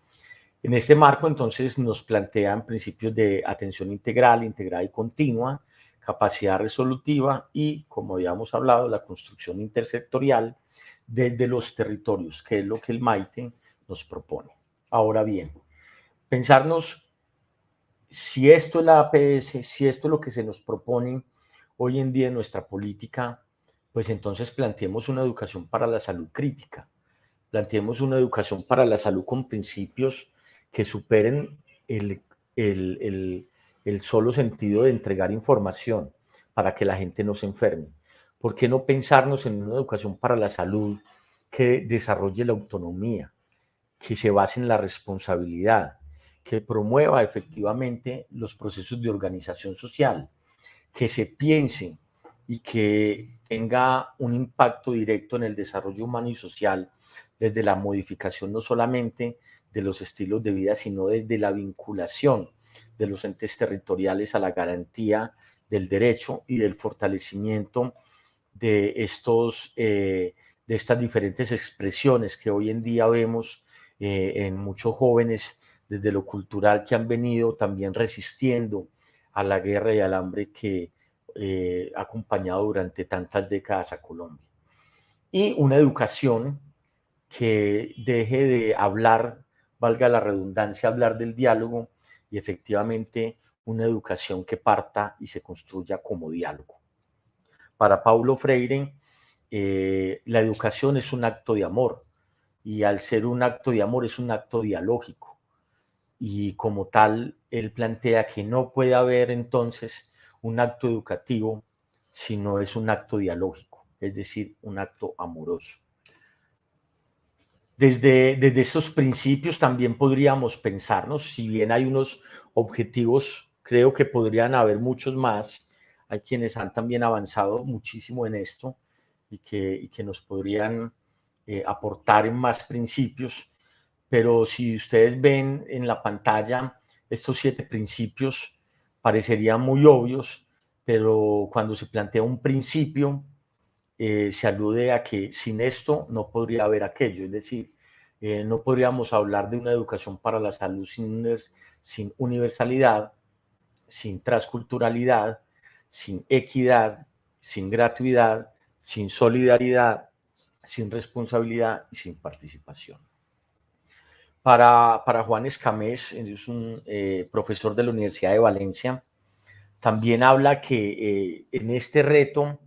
En este marco, entonces, nos plantean principios de atención integral, integrada y continua, capacidad resolutiva y, como habíamos hablado, la construcción intersectorial desde los territorios, que es lo que el MAITE nos propone. Ahora bien, pensarnos si esto es la APS, si esto es lo que se nos propone hoy en día en nuestra política, pues entonces planteemos una educación para la salud crítica, planteemos una educación para la salud con principios que superen el solo sentido de entregar información para que la gente no se enferme. ¿Por qué no pensarnos en una educación para la salud que desarrolle la autonomía, que se base en la responsabilidad, que promueva efectivamente los procesos de organización social, que se piense y que tenga un impacto directo en el desarrollo humano y social desde la modificación no solamente de los estilos de vida, sino desde la vinculación de los entes territoriales a la garantía del derecho y del fortalecimiento de estas diferentes expresiones que hoy en día vemos en muchos jóvenes desde lo cultural, que han venido también resistiendo a la guerra y al hambre que ha acompañado durante tantas décadas a Colombia. Y una educación que deje de hablar, valga la redundancia, hablar del diálogo, y efectivamente una educación que parta y se construya como diálogo. Para Paulo Freire, la educación es un acto de amor, y al ser un acto de amor es un acto dialógico, y como tal él plantea que no puede haber entonces un acto educativo si no es un acto dialógico, es decir, un acto amoroso. Desde estos principios también podríamos pensarnos, si bien hay unos objetivos, creo que podrían haber muchos más, hay quienes han también avanzado muchísimo en esto y que nos podrían aportar en más principios, pero si ustedes ven en la pantalla estos 7 principios, parecerían muy obvios, pero cuando se plantea un principio, se alude a que sin esto no podría haber aquello, es decir, no podríamos hablar de una educación para la salud sin universalidad, sin transculturalidad, sin equidad, sin gratuidad, sin solidaridad, sin responsabilidad y sin participación. Para Juan Escamés, es un profesor de la Universidad de Valencia, también habla que en este reto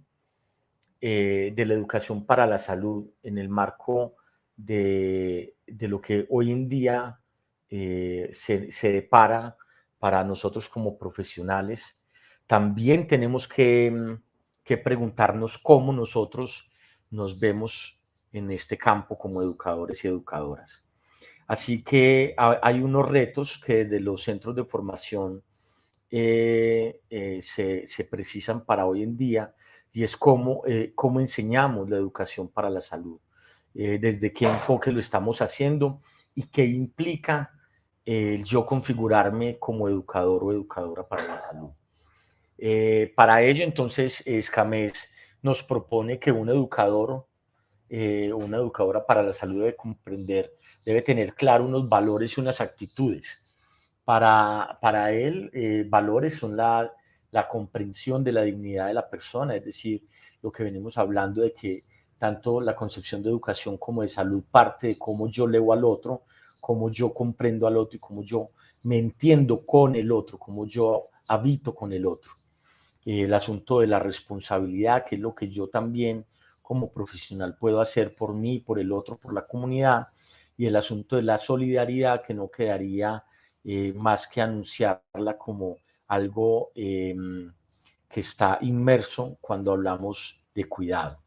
de la educación para la salud, en el marco de lo que hoy en día se depara para nosotros como profesionales, también tenemos que preguntarnos cómo nosotros nos vemos en este campo como educadores y educadoras. Así que hay unos retos que desde los centros de formación se precisan para hoy en día, y es cómo enseñamos la educación para la salud, desde qué enfoque lo estamos haciendo y qué implica el yo configurarme como educador o educadora para la salud. Para ello, entonces, Escamés nos propone que un educador o una educadora para la salud debe tener claro unos valores y unas actitudes. Para él, valores son la comprensión de la dignidad de la persona, es decir, lo que venimos hablando de que tanto la concepción de educación como de salud parte de cómo yo leo al otro, cómo yo comprendo al otro y cómo yo me entiendo con el otro, cómo yo habito con el otro. El asunto de la responsabilidad, que es lo que yo también como profesional puedo hacer por mí, por el otro, por la comunidad, y el asunto de la solidaridad, que no quedaría más que anunciarla como algo que está inmerso cuando hablamos de cuidado.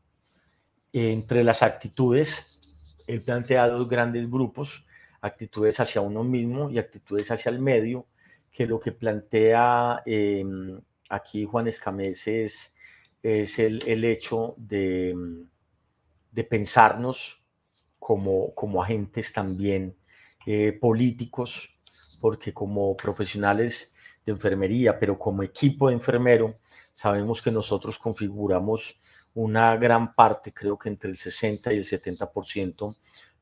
Entre las actitudes, él plantea 2 grandes grupos: actitudes hacia uno mismo y actitudes hacia el medio, que lo que plantea aquí Juan Escamés es el hecho de pensarnos como agentes también políticos, porque como profesionales de enfermería, pero como equipo de enfermero, sabemos que nosotros configuramos una gran parte, creo que entre el 60 y el 70%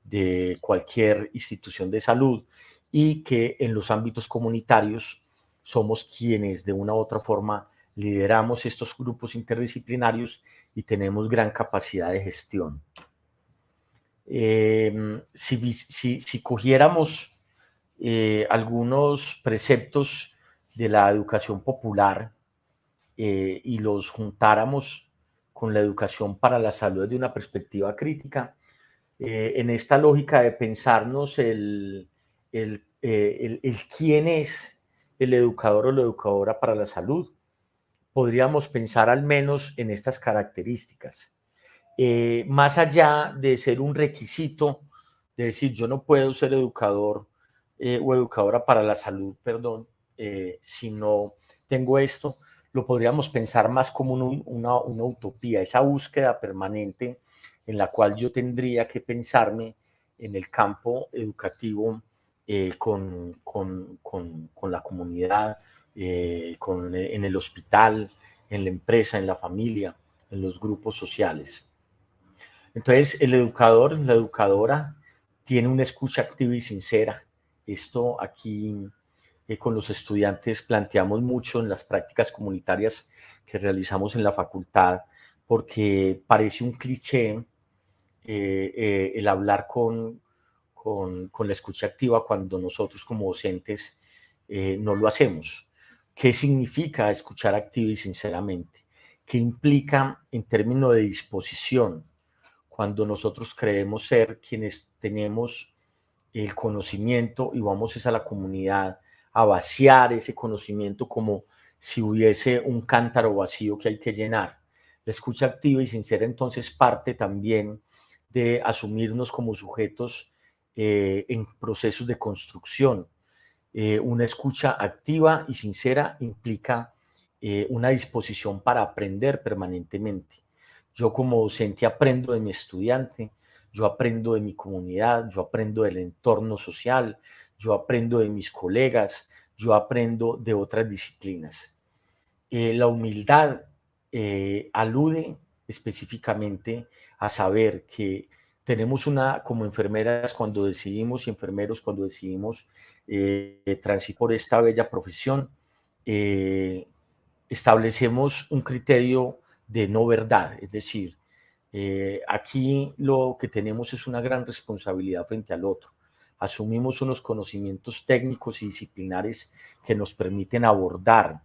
de cualquier institución de salud, y que en los ámbitos comunitarios somos quienes de una u otra forma lideramos estos grupos interdisciplinarios y tenemos gran capacidad de gestión. Si cogiéramos algunos preceptos de la educación popular y los juntáramos con la educación para la salud desde una perspectiva crítica, en esta lógica de pensarnos el quién es el educador o la educadora para la salud, podríamos pensar al menos en estas características. más allá de ser un requisito, de decir yo no puedo ser educador o educadora para la salud, perdón, si no tengo esto, lo podríamos pensar más como una utopía, esa búsqueda permanente en la cual yo tendría que pensarme en el campo educativo con la comunidad, en el hospital, en la empresa, en la familia, en los grupos sociales. Entonces, el educador, la educadora, tiene una escucha activa y sincera. Esto aquí con los estudiantes planteamos mucho en las prácticas comunitarias que realizamos en la facultad, porque parece un cliché el hablar con la escucha activa cuando nosotros como docentes no lo hacemos. ¿Qué significa escuchar activa y sinceramente? ¿Qué implica en términos de disposición? Cuando nosotros creemos ser quienes tenemos el conocimiento y vamos a la comunidad a vaciar ese conocimiento como si hubiese un cántaro vacío que hay que llenar. La escucha activa y sincera entonces parte también de asumirnos como sujetos en procesos de construcción. Una escucha activa y sincera implica una disposición para aprender permanentemente. Yo como docente aprendo de mi estudiante, yo aprendo de mi comunidad, yo aprendo del entorno social, yo aprendo de mis colegas, yo aprendo de otras disciplinas. La humildad alude específicamente a saber que tenemos como enfermeras cuando decidimos y enfermeros cuando decidimos transitar por esta bella profesión, establecemos un criterio de no verdad, es decir, aquí lo que tenemos es una gran responsabilidad frente al otro. Asumimos unos conocimientos técnicos y disciplinares que nos permiten abordar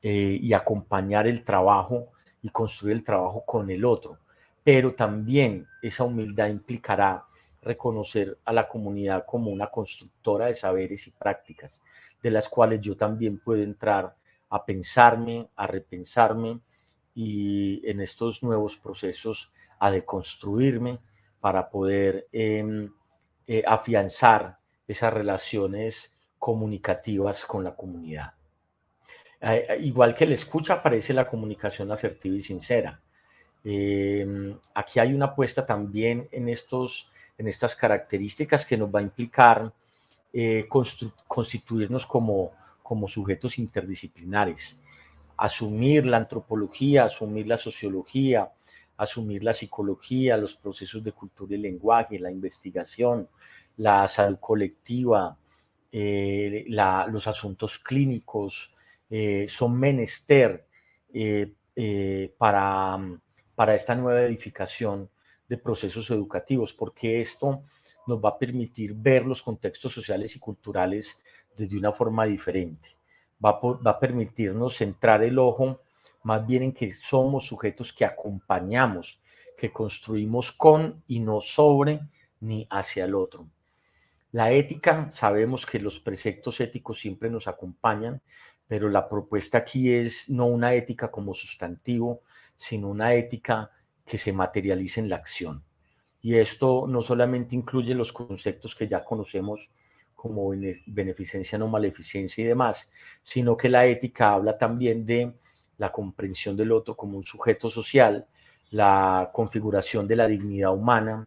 y acompañar el trabajo y construir el trabajo con el otro. Pero también esa humildad implicará reconocer a la comunidad como una constructora de saberes y prácticas, de las cuales yo también puedo entrar a pensarme, a repensarme y en estos nuevos procesos a deconstruirme para poder afianzar esas relaciones comunicativas con la comunidad. Igual que la escucha, aparece la comunicación asertiva y sincera. Aquí hay una apuesta también en estas características que nos va a implicar constituirnos como sujetos interdisciplinares, asumir la antropología, asumir la sociología, asumir la psicología, los procesos de cultura y lenguaje, la investigación, la salud colectiva, los asuntos clínicos, son menester para esta nueva edificación de procesos educativos, porque esto nos va a permitir ver los contextos sociales y culturales desde una forma diferente. Va a permitirnos centrar el ojo más bien en que somos sujetos que acompañamos, que construimos con y no sobre ni hacia el otro. La ética, sabemos que los preceptos éticos siempre nos acompañan, pero la propuesta aquí es no una ética como sustantivo, sino una ética que se materialice en la acción. Y esto no solamente incluye los conceptos que ya conocemos como beneficencia, no maleficencia y demás, sino que la ética habla también de la comprensión del otro como un sujeto social, la configuración de la dignidad humana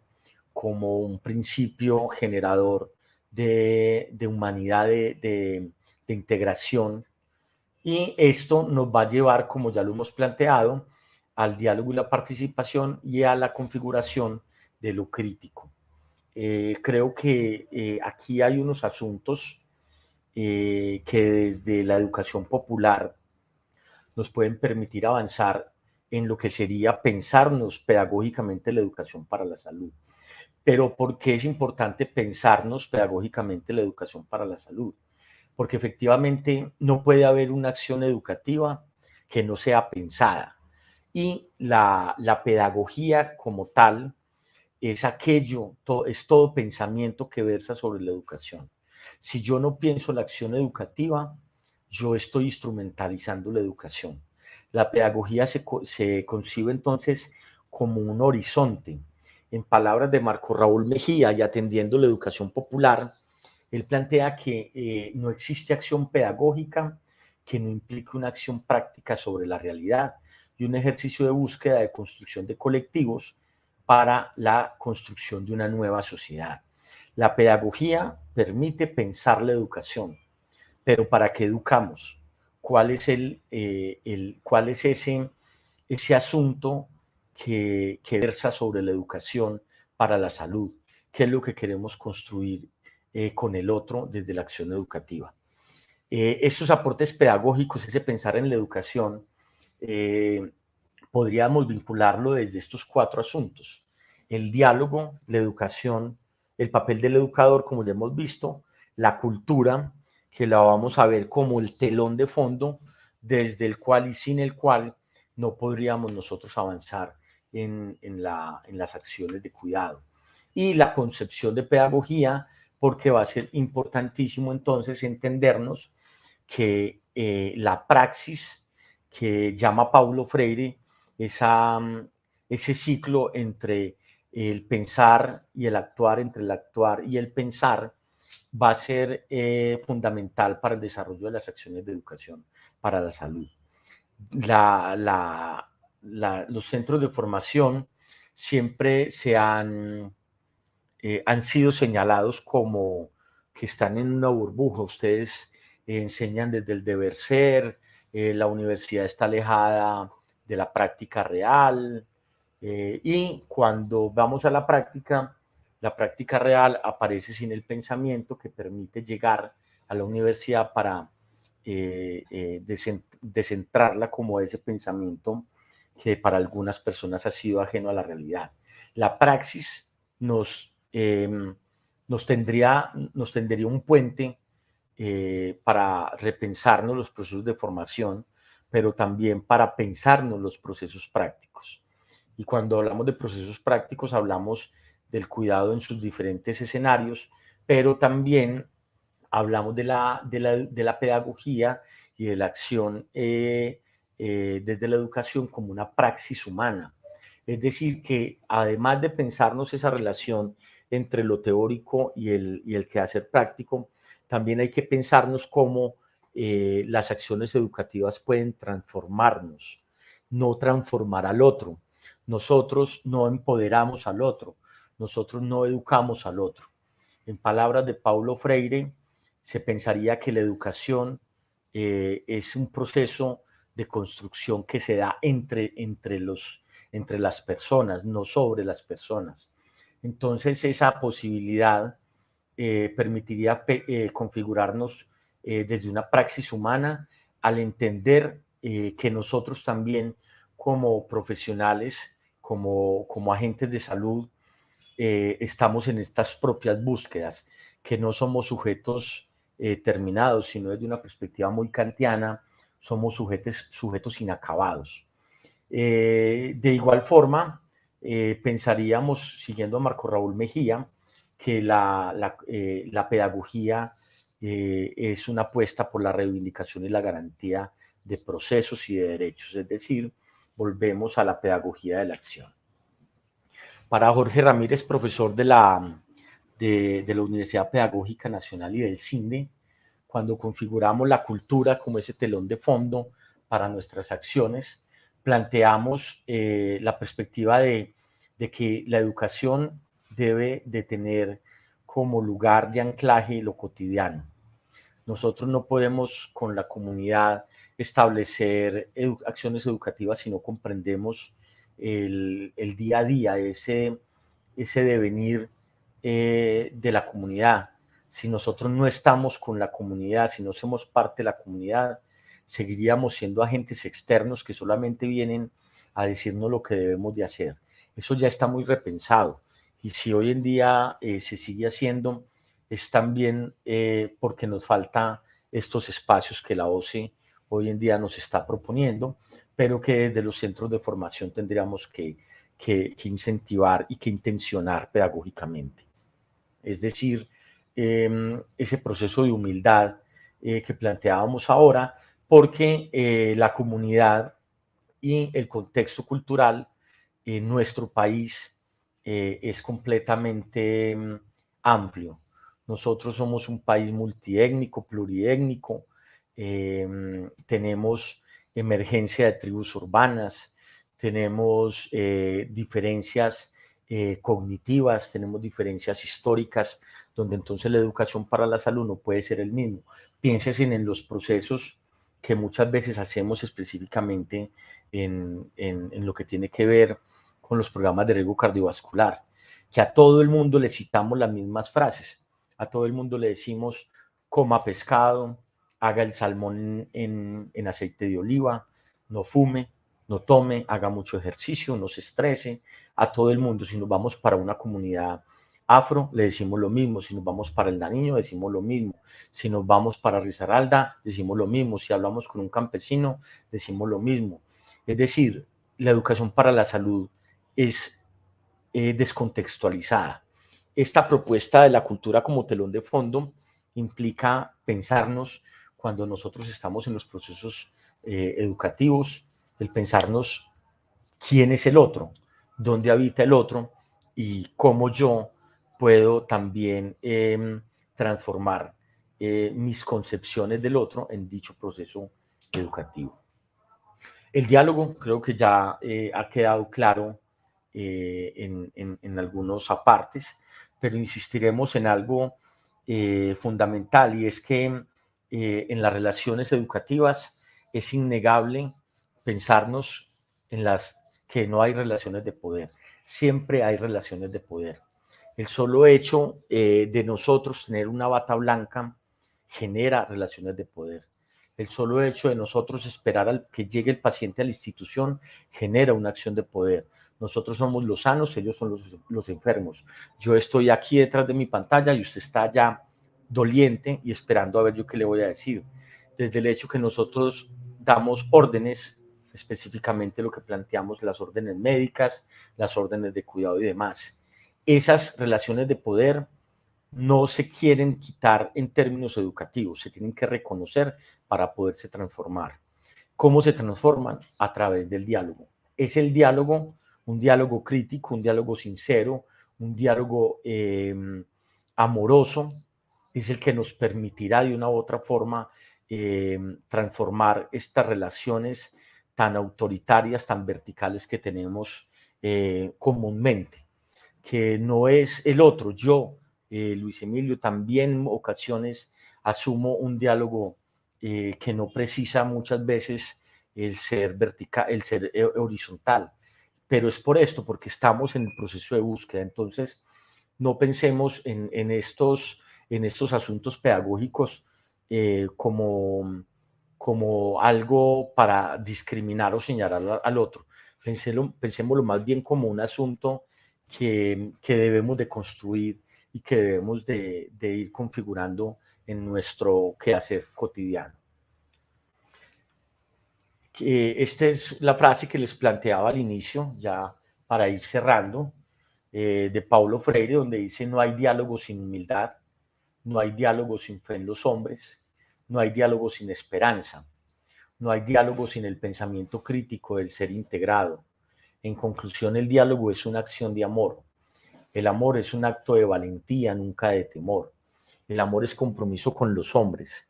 como un principio generador de humanidad, de integración. Y esto nos va a llevar, como ya lo hemos planteado, al diálogo y la participación y a la configuración de lo crítico. Creo que aquí hay unos asuntos que desde la educación popular nos pueden permitir avanzar en lo que sería pensarnos pedagógicamente la educación para la salud. Pero ¿por qué es importante pensarnos pedagógicamente la educación para la salud? Porque efectivamente no puede haber una acción educativa que no sea pensada. Y la pedagogía como tal es es todo pensamiento que versa sobre la educación. Si yo no pienso la acción educativa, yo estoy instrumentalizando la educación. La pedagogía se concibe entonces como un horizonte. En palabras de Marco Raúl Mejía, y atendiendo la educación popular, él plantea que no existe acción pedagógica que no implique una acción práctica sobre la realidad y un ejercicio de búsqueda de construcción de colectivos para la construcción de una nueva sociedad. La pedagogía permite pensar la educación, pero ¿para qué educamos? ¿Cuál es, cuál es ese asunto que versa sobre la educación para la salud? ¿Qué es lo que queremos construir con el otro desde la acción educativa? Estos aportes pedagógicos, ese pensar en la educación, podríamos vincularlo desde estos 4 asuntos: el diálogo, la educación, el papel del educador, como ya hemos visto, la cultura, que la vamos a ver como el telón de fondo desde el cual y sin el cual no podríamos nosotros avanzar en las acciones de cuidado. Y la concepción de pedagogía, porque va a ser importantísimo entonces entendernos que la praxis que llama Paulo Freire, ese ciclo entre el pensar y el actuar, entre el actuar y el pensar, va a ser fundamental para el desarrollo de las acciones de educación para la salud. Los centros de formación siempre han sido señalados como que están en una burbuja. Ustedes enseñan desde el deber ser, la universidad está alejada de la práctica real, y cuando vamos a la práctica real aparece sin el pensamiento que permite llegar a la universidad para descentrarla como ese pensamiento que para algunas personas ha sido ajeno a la realidad. La praxis nos tendría un puente para repensarnos los procesos de formación, pero también para pensarnos los procesos prácticos. Y cuando hablamos de procesos prácticos, hablamos del cuidado en sus diferentes escenarios, pero también hablamos de la pedagogía y de la acción desde la educación como una praxis humana. Es decir, que además de pensarnos esa relación entre lo teórico y el quehacer práctico, también hay que pensarnos cómo las acciones educativas pueden transformarnos, no transformar al otro. Nosotros no empoderamos al otro, nosotros no educamos al otro. En palabras de Paulo Freire, se pensaría que la educación es un proceso de construcción que se da entre las personas, no sobre las personas. Entonces, esa posibilidad permitiría configurarnos desde una praxis humana al entender que nosotros también como profesionales, como agentes de salud, estamos en estas propias búsquedas, que no somos sujetos terminados, sino desde una perspectiva muy kantiana, somos sujetos inacabados. De igual forma, pensaríamos, siguiendo a Marco Raúl Mejía, que la pedagogía es una apuesta por la reivindicación y la garantía de procesos y de derechos, es decir, volvemos a la pedagogía de la acción. Para Jorge Ramírez, profesor de la Universidad Pedagógica Nacional y del CINDE, cuando configuramos la cultura como ese telón de fondo para nuestras acciones, planteamos la perspectiva de que la educación debe de tener como lugar de anclaje lo cotidiano. Nosotros no podemos con la comunidad establecer acciones educativas si no comprendemos el día a día, ese devenir de la comunidad. Si nosotros no estamos con la comunidad, si no somos parte de la comunidad, seguiríamos siendo agentes externos que solamente vienen a decirnos lo que debemos de hacer. Eso ya está muy repensado. Y si hoy en día se sigue haciendo, es también porque nos falta estos espacios que la OCE hoy en día nos está proponiendo, pero que desde los centros de formación tendríamos que incentivar y que intencionar pedagógicamente. Es decir, ese proceso de humildad que planteábamos ahora, porque la comunidad y el contexto cultural en nuestro país es completamente amplio. Nosotros somos un país multiétnico, pluriétnico, tenemos emergencia de tribus urbanas, tenemos diferencias cognitivas, tenemos diferencias históricas, donde entonces la educación para la salud no puede ser el mismo. Piensen en los procesos que muchas veces hacemos específicamente en lo que tiene que ver con los programas de riesgo cardiovascular, que a todo el mundo le citamos las mismas frases, a todo el mundo le decimos coma pescado, haga el salmón en aceite de oliva, no fume, no tome, haga mucho ejercicio, no se estrese. A todo el mundo, si nos vamos para una comunidad afro, le decimos lo mismo. Si nos vamos para el Nariño, decimos lo mismo. Si nos vamos para Risaralda, decimos lo mismo. Si hablamos con un campesino, decimos lo mismo. Es decir, la educación para la salud es descontextualizada. Esta propuesta de la cultura como telón de fondo implica pensarnos cuando nosotros estamos en los procesos educativos, el pensarnos quién es el otro, dónde habita el otro y cómo yo puedo también transformar mis concepciones del otro en dicho proceso educativo. El diálogo creo que ya ha quedado claro en algunos apartes, pero insistiremos en algo fundamental, y es que en las relaciones educativas es innegable pensarnos en las que no hay relaciones de poder. Siempre hay relaciones de poder. El solo hecho de nosotros tener una bata blanca genera relaciones de poder. El solo hecho de nosotros esperar al que llegue el paciente a la institución genera una acción de poder. Nosotros somos los sanos, ellos son los enfermos. Yo estoy aquí detrás de mi pantalla y usted está allá doliente y esperando a ver yo qué le voy a decir. Desde el hecho que nosotros damos órdenes, específicamente lo que planteamos, las órdenes médicas, las órdenes de cuidado y demás. Esas relaciones de poder no se quieren quitar en términos educativos, se tienen que reconocer para poderse transformar. ¿Cómo se transforman? A través del diálogo. Es el diálogo, un diálogo crítico, un diálogo sincero, un diálogo amoroso, es el que nos permitirá de una u otra forma transformar estas relaciones tan autoritarias, tan verticales que tenemos comúnmente, que no es el otro. Yo, Luis Emilio, también en ocasiones asumo un diálogo que no precisa muchas veces el ser vertical, el ser horizontal, pero es por esto, porque estamos en el proceso de búsqueda. Entonces, no pensemos en estos asuntos pedagógicos como algo para discriminar o señalar al otro. Pensémoslo más bien como un asunto que debemos de construir y que debemos de ir configurando en nuestro quehacer cotidiano. Esta es la frase que les planteaba al inicio, ya para ir cerrando, de Paulo Freire, donde dice: no hay diálogo sin humildad, no hay diálogo sin fe en los hombres, no hay diálogo sin esperanza, no hay diálogo sin el pensamiento crítico del ser integrado. En conclusión, el diálogo es una acción de amor. El amor es un acto de valentía, nunca de temor. El amor es compromiso con los hombres.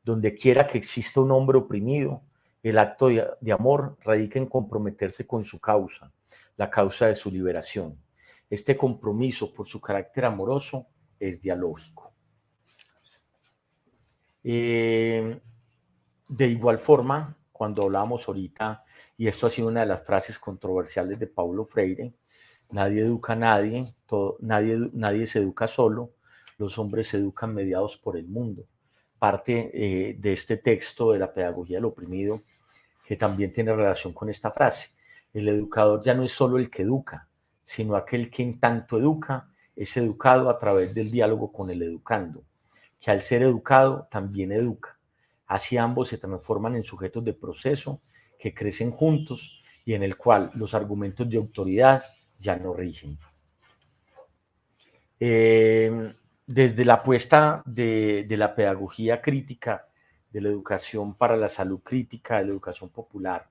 Donde quiera que exista un hombre oprimido, el acto de amor radica en comprometerse con su causa, la causa de su liberación. Este compromiso, por su carácter amoroso, es dialógico. De igual forma, cuando hablábamos ahorita, y esto ha sido una de las frases controversiales de Paulo Freire: nadie educa a nadie, nadie se educa solo, los hombres se educan mediados por el mundo. Parte de este texto de la pedagogía del oprimido, que también tiene relación con esta frase. El educador ya no es solo el que educa, sino aquel que en tanto educa es educado a través del diálogo con el educando, que al ser educado también educa. Así ambos se transforman en sujetos de proceso que crecen juntos y en el cual los argumentos de autoridad ya no rigen. Desde la apuesta de la pedagogía crítica, de la educación para la salud crítica, de la educación popular,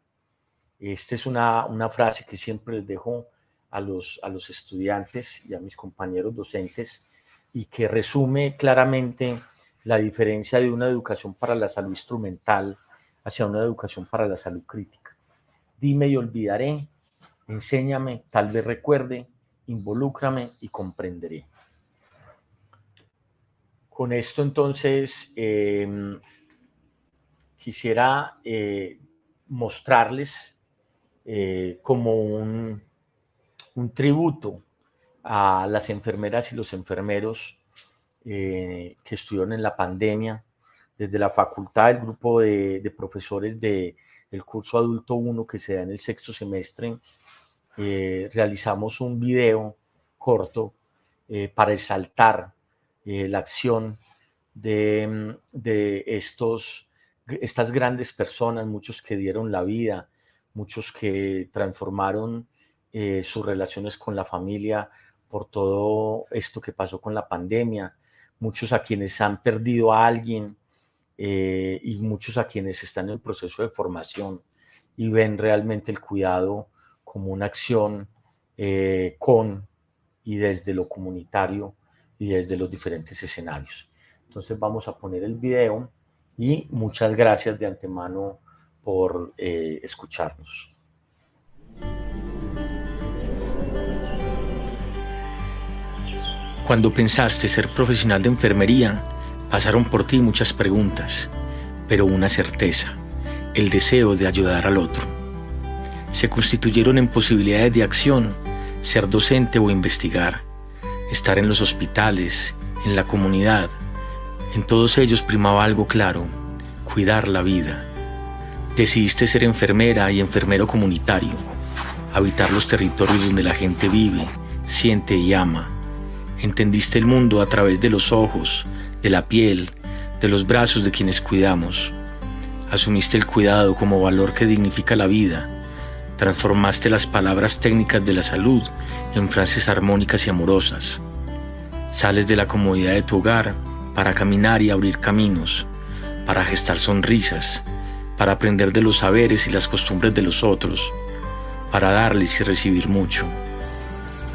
Esta es una frase que siempre les dejo a los estudiantes y a mis compañeros docentes y que resume claramente la diferencia de una educación para la salud instrumental hacia una educación para la salud crítica. Dime y olvidaré, enséñame, tal vez recuerde, involúcrame y comprenderé. Con esto entonces quisiera mostrarles como un tributo a las enfermeras y los enfermeros que estuvieron en la pandemia. Desde la facultad, el grupo de profesores del curso Adulto 1 que se da en el sexto semestre, realizamos un video corto para exaltar la acción de estas grandes personas, muchos que dieron la vida, muchos que transformaron sus relaciones con la familia por todo esto que pasó con la pandemia, muchos a quienes han perdido a alguien y muchos a quienes están en el proceso de formación y ven realmente el cuidado como una acción con y desde lo comunitario y desde los diferentes escenarios. Entonces vamos a poner el video y muchas gracias de antemano por escucharnos. Cuando pensaste ser profesional de enfermería, pasaron por ti muchas preguntas, pero una certeza, el deseo de ayudar al otro. Se constituyeron en posibilidades de acción, ser docente o investigar, estar en los hospitales, en la comunidad. En todos ellos primaba algo claro, cuidar la vida. Decidiste ser enfermera y enfermero comunitario, habitar los territorios donde la gente vive, siente y ama. Entendiste el mundo a través de los ojos, de la piel, de los brazos de quienes cuidamos. Asumiste el cuidado como valor que dignifica la vida. Transformaste las palabras técnicas de la salud en frases armónicas y amorosas. Sales de la comodidad de tu hogar para caminar y abrir caminos, para gestar sonrisas, para aprender de los saberes y las costumbres de los otros, para darles y recibir mucho.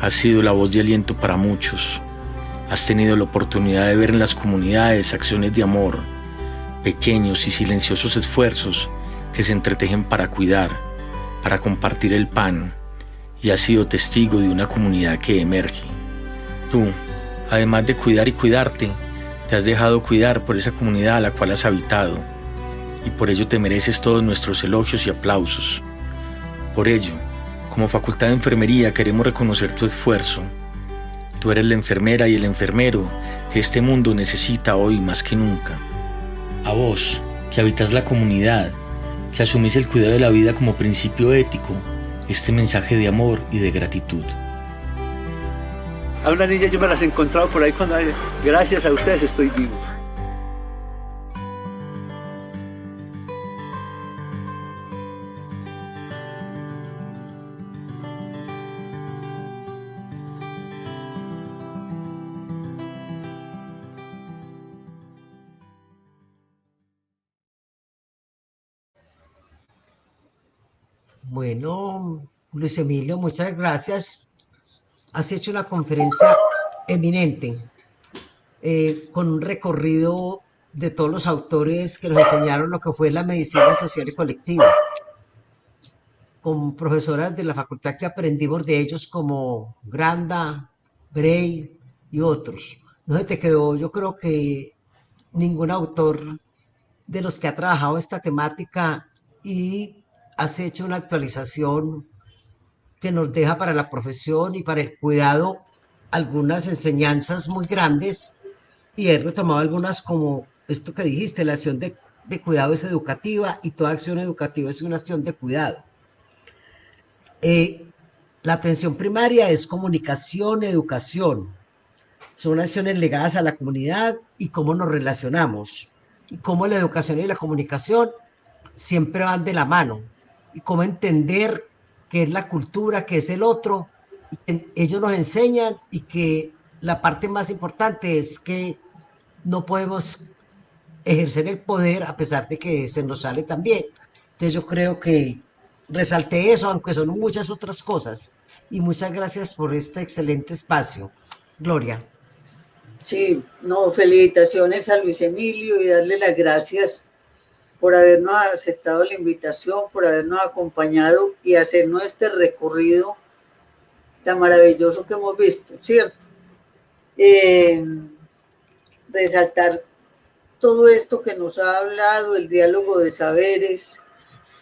Has sido la voz de aliento para muchos. Has tenido la oportunidad de ver en las comunidades acciones de amor, pequeños y silenciosos esfuerzos que se entretejen para cuidar, para compartir el pan, y has sido testigo de una comunidad que emerge. Tú, además de cuidar y cuidarte, te has dejado cuidar por esa comunidad a la cual has habitado, y por ello te mereces todos nuestros elogios y aplausos. Por ello, como Facultad de Enfermería queremos reconocer tu esfuerzo. Tú eres la enfermera y el enfermero que este mundo necesita hoy más que nunca. A vos, que habitas la comunidad, que asumís el cuidado de la vida como principio ético, este mensaje de amor y de gratitud. A una niña yo me las he encontrado por ahí cuando gracias a ustedes estoy vivo. Bueno, Luis Emilio, muchas gracias. Has hecho una conferencia eminente, con un recorrido de todos los autores que nos enseñaron lo que fue la medicina social y colectiva, con profesoras de la facultad que aprendimos de ellos como Granda, Bray y otros. No se te quedó, yo creo que ningún autor de los que ha trabajado esta temática, y has hecho una actualización que nos deja para la profesión y para el cuidado algunas enseñanzas muy grandes, y he retomado algunas como esto que dijiste, la acción de cuidado es educativa y toda acción educativa es una acción de cuidado. La atención primaria es comunicación, educación. Son acciones ligadas a la comunidad y cómo nos relacionamos, y cómo la educación y la comunicación siempre van de la mano, y cómo entender qué es la cultura, qué es el otro, y que ellos nos enseñan, y que la parte más importante es que no podemos ejercer el poder a pesar de que se nos sale también. Entonces yo creo que resalté eso, aunque son muchas otras cosas. Y muchas gracias por este excelente espacio. Gloria. Sí, no, felicitaciones a Luis Emilio y darle las gracias por habernos aceptado la invitación, por habernos acompañado y hacernos este recorrido tan maravilloso que hemos visto, ¿cierto? Resaltar todo esto que nos ha hablado, el diálogo de saberes,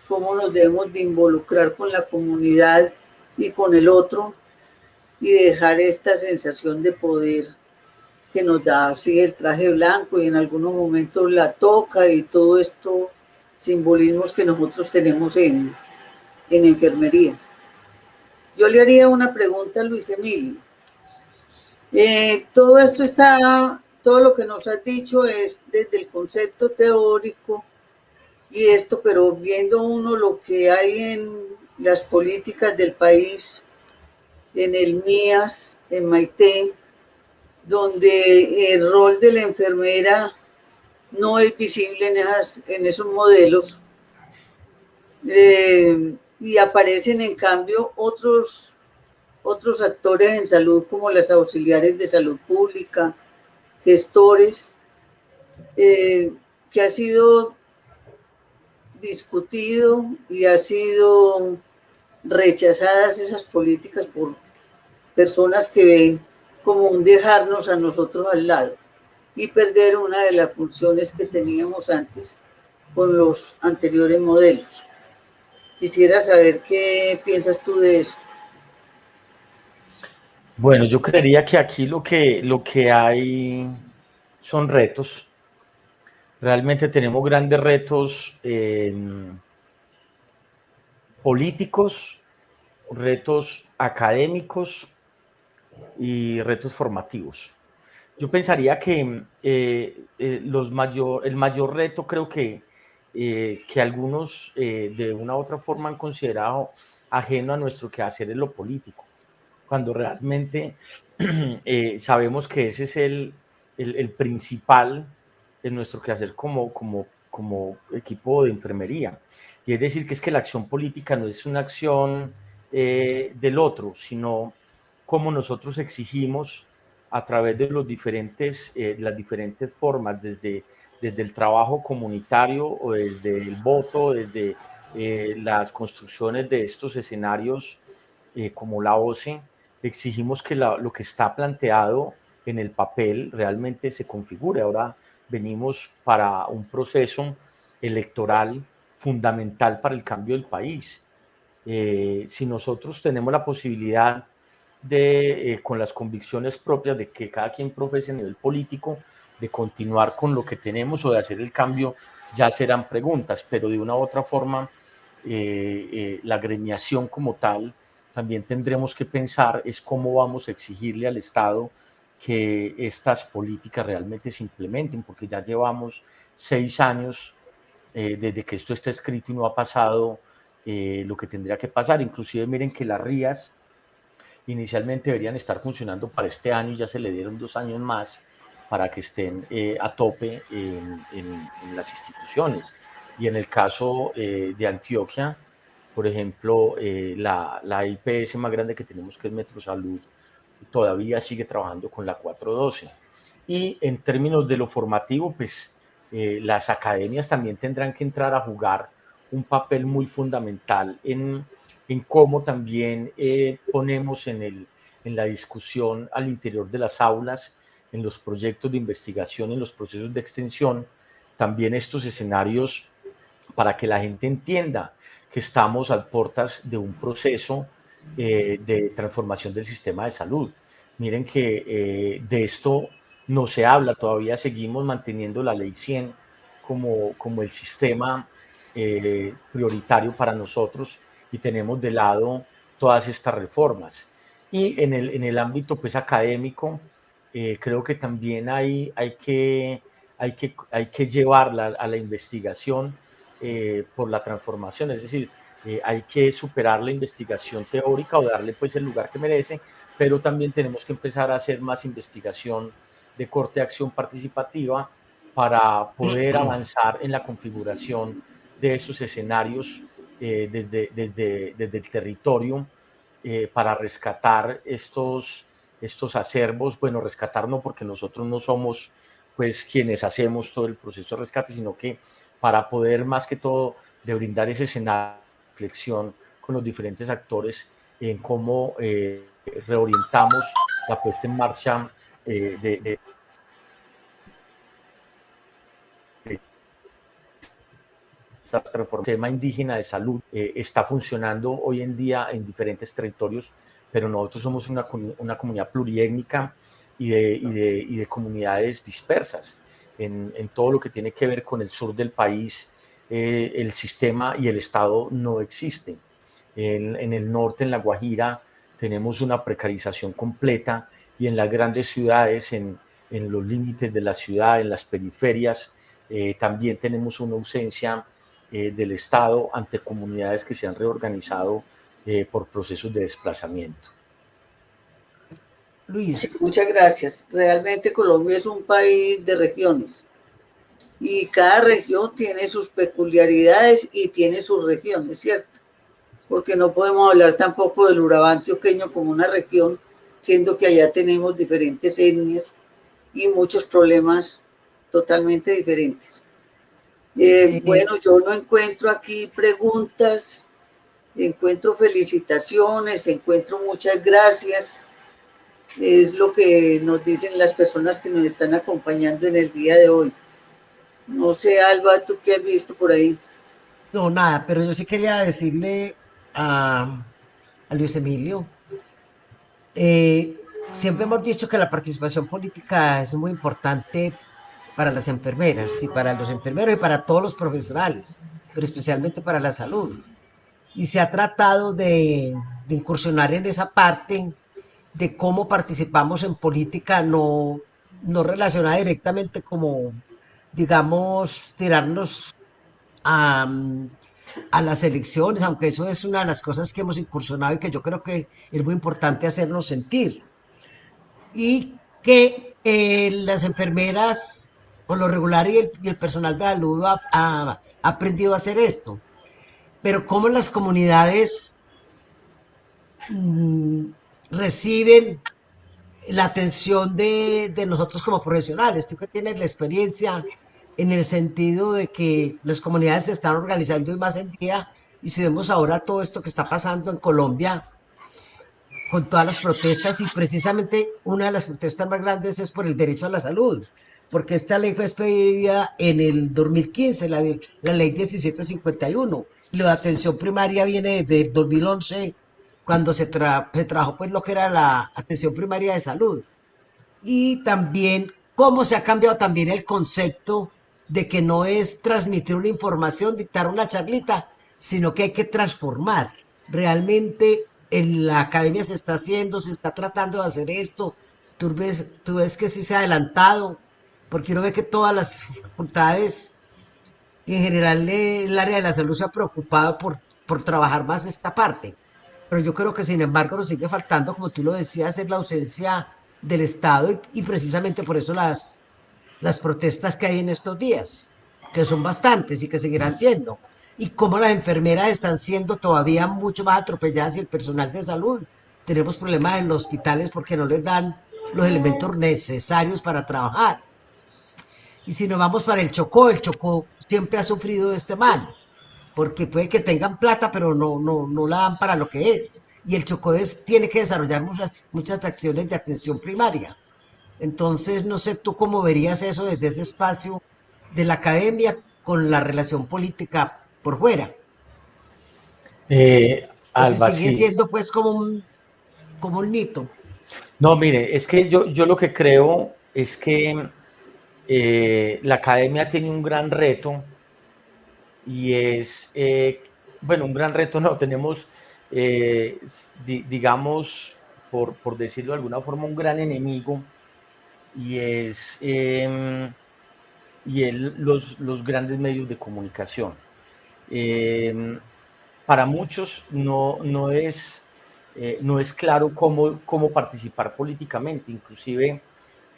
cómo nos debemos de involucrar con la comunidad y con el otro y dejar esta sensación de poder que nos da sí, el traje blanco y en algunos momentos la toca y todo esto simbolismos que nosotros tenemos en enfermería. Yo le haría una pregunta a Luis Emilio. Todo esto está, todo lo que nos has dicho es desde el concepto teórico y esto, pero viendo uno lo que hay en las políticas del país, en el MIAS, en Maite, donde el rol de la enfermera no es visible en esos modelos, y aparecen en cambio otros actores en salud como las auxiliares de salud pública, gestores, que ha sido discutido y ha sido rechazadas esas políticas por personas que ven como un dejarnos a nosotros al lado y perder una de las funciones que teníamos antes con los anteriores modelos. Quisiera saber qué piensas tú de eso. Bueno, yo creería que aquí lo que hay son retos. Realmente tenemos grandes retos políticos, retos académicos y retos formativos. Yo pensaría que el mayor reto creo que algunos de una u otra forma han considerado ajeno a nuestro quehacer es lo político, cuando realmente sabemos que ese es el principal de nuestro quehacer como equipo de enfermería. Y es decir, que es que la acción política no es una acción del otro, sino como nosotros exigimos a través de las diferentes formas, desde el trabajo comunitario o desde el voto, desde las construcciones de estos escenarios como la OCE, exigimos que lo que está planteado en el papel realmente se configure. Ahora venimos para un proceso electoral fundamental para el cambio del país. Si nosotros tenemos la posibilidad de, con las convicciones propias de que cada quien profese a nivel político, de continuar con lo que tenemos o de hacer el cambio, ya serán preguntas, pero de una u otra forma, la gremiación como tal, también tendremos que pensar es cómo vamos a exigirle al Estado que estas políticas realmente se implementen, porque ya llevamos 6 años desde que esto está escrito y no ha pasado lo que tendría que pasar. Inclusive miren que las RIAs inicialmente deberían estar funcionando para este año y ya se le dieron 2 años más para que estén a tope en las instituciones. Y en el caso de Antioquia, por ejemplo, la IPS más grande que tenemos, que es Metrosalud, todavía sigue trabajando con la 412. Y en términos de lo formativo, pues las academias también tendrán que entrar a jugar un papel muy fundamental en cómo también ponemos en la discusión al interior de las aulas, en los proyectos de investigación, en los procesos de extensión, también estos escenarios para que la gente entienda que estamos a puertas de un proceso de transformación del sistema de salud. Miren que de esto no se habla, todavía seguimos manteniendo la ley 100 como el sistema prioritario para nosotros y tenemos de lado todas estas reformas. Y en el ámbito pues, académico, creo que también hay que llevarla a la investigación por la transformación, es decir, hay que superar la investigación teórica o darle pues el lugar que merece, pero también tenemos que empezar a hacer más investigación de corte de acción participativa para poder avanzar en la configuración de esos escenarios desde el territorio para rescatar estos acervos. Bueno, rescatar no, porque nosotros no somos pues quienes hacemos todo el proceso de rescate, sino que para poder más que todo de brindar ese escenario de reflexión con los diferentes actores en cómo reorientamos la puesta en marcha de esta reforma. El sistema indígena de salud está funcionando hoy en día en diferentes territorios, pero nosotros somos una comunidad pluriétnica y de comunidades dispersas. En todo lo que tiene que ver con el sur del país, el sistema y el Estado no existen. En el norte, en La Guajira, tenemos una precarización completa, y en las grandes ciudades, en los límites de la ciudad, en las periferias, también tenemos una ausencia del Estado ante comunidades que se han reorganizado por procesos de desplazamiento. Luis. Sí, muchas gracias. Realmente Colombia es un país de regiones y cada región tiene sus peculiaridades y tiene sus regiones, ¿cierto? Porque no podemos hablar tampoco del Urabá antioqueño como una región, siendo que allá tenemos diferentes etnias y muchos problemas totalmente diferentes. Bueno, yo no encuentro aquí preguntas, encuentro felicitaciones, encuentro muchas gracias. Es lo que nos dicen las personas que nos están acompañando en el día de hoy. No sé, Alba, ¿tú qué has visto por ahí? No, nada, pero yo sí quería decirle a Luis Emilio, siempre hemos dicho que la participación política es muy importante para las enfermeras y para los enfermeros y para todos los profesionales, pero especialmente para la salud. Y se ha tratado de incursionar en esa parte de cómo participamos en política, no relacionada directamente como, digamos, tirarnos a, a las elecciones, aunque eso es una de las cosas que hemos incursionado y que yo creo que es muy importante hacernos sentir. Y que las enfermeras, por lo regular, y el personal de salud ha aprendido a hacer esto. Pero cómo las comunidades mm, reciben la atención de nosotros como profesionales. Tú que tienes la experiencia en el sentido de que las comunidades se están organizando y más en día, y si vemos ahora todo esto que está pasando en Colombia con todas las protestas, y precisamente una de las protestas más grandes es por el derecho a la salud, porque esta ley fue expedida en el 2015, la ley 1751, y la atención primaria viene desde el 2011, cuando se trabajó pues lo que era la atención primaria de salud. Y también cómo se ha cambiado también el concepto de que no es transmitir una información, dictar una charlita, sino que hay que transformar. Realmente en la academia se está haciendo, se está tratando de hacer esto. Tú ves que sí se ha adelantado, porque uno ve que todas las facultades y en general el área de la salud se ha preocupado por trabajar más esta parte. Pero yo creo que sin embargo nos sigue faltando, como tú lo decías, es la ausencia del Estado y precisamente por eso las protestas que hay en estos días, que son bastantes y que seguirán siendo. Y cómo las enfermeras están siendo todavía mucho más atropelladas y el personal de salud. Tenemos problemas en los hospitales porque no les dan los elementos necesarios para trabajar. Y si nos vamos para el Chocó siempre ha sufrido este mal, porque puede que tengan plata, pero no la dan para lo que es. Y el Chocó tiene que desarrollar muchas acciones de atención primaria. Entonces, no sé tú cómo verías eso desde ese espacio de la academia con la relación política por fuera. O si Alba, sigue sí. siendo pues como un mito. No, mire, es que yo lo que creo es que la academia tiene un gran reto, y es, bueno, un gran reto no, tenemos, digamos, por decirlo de alguna forma, un gran enemigo, y es los grandes medios de comunicación. Para muchos no es claro cómo participar políticamente. Inclusive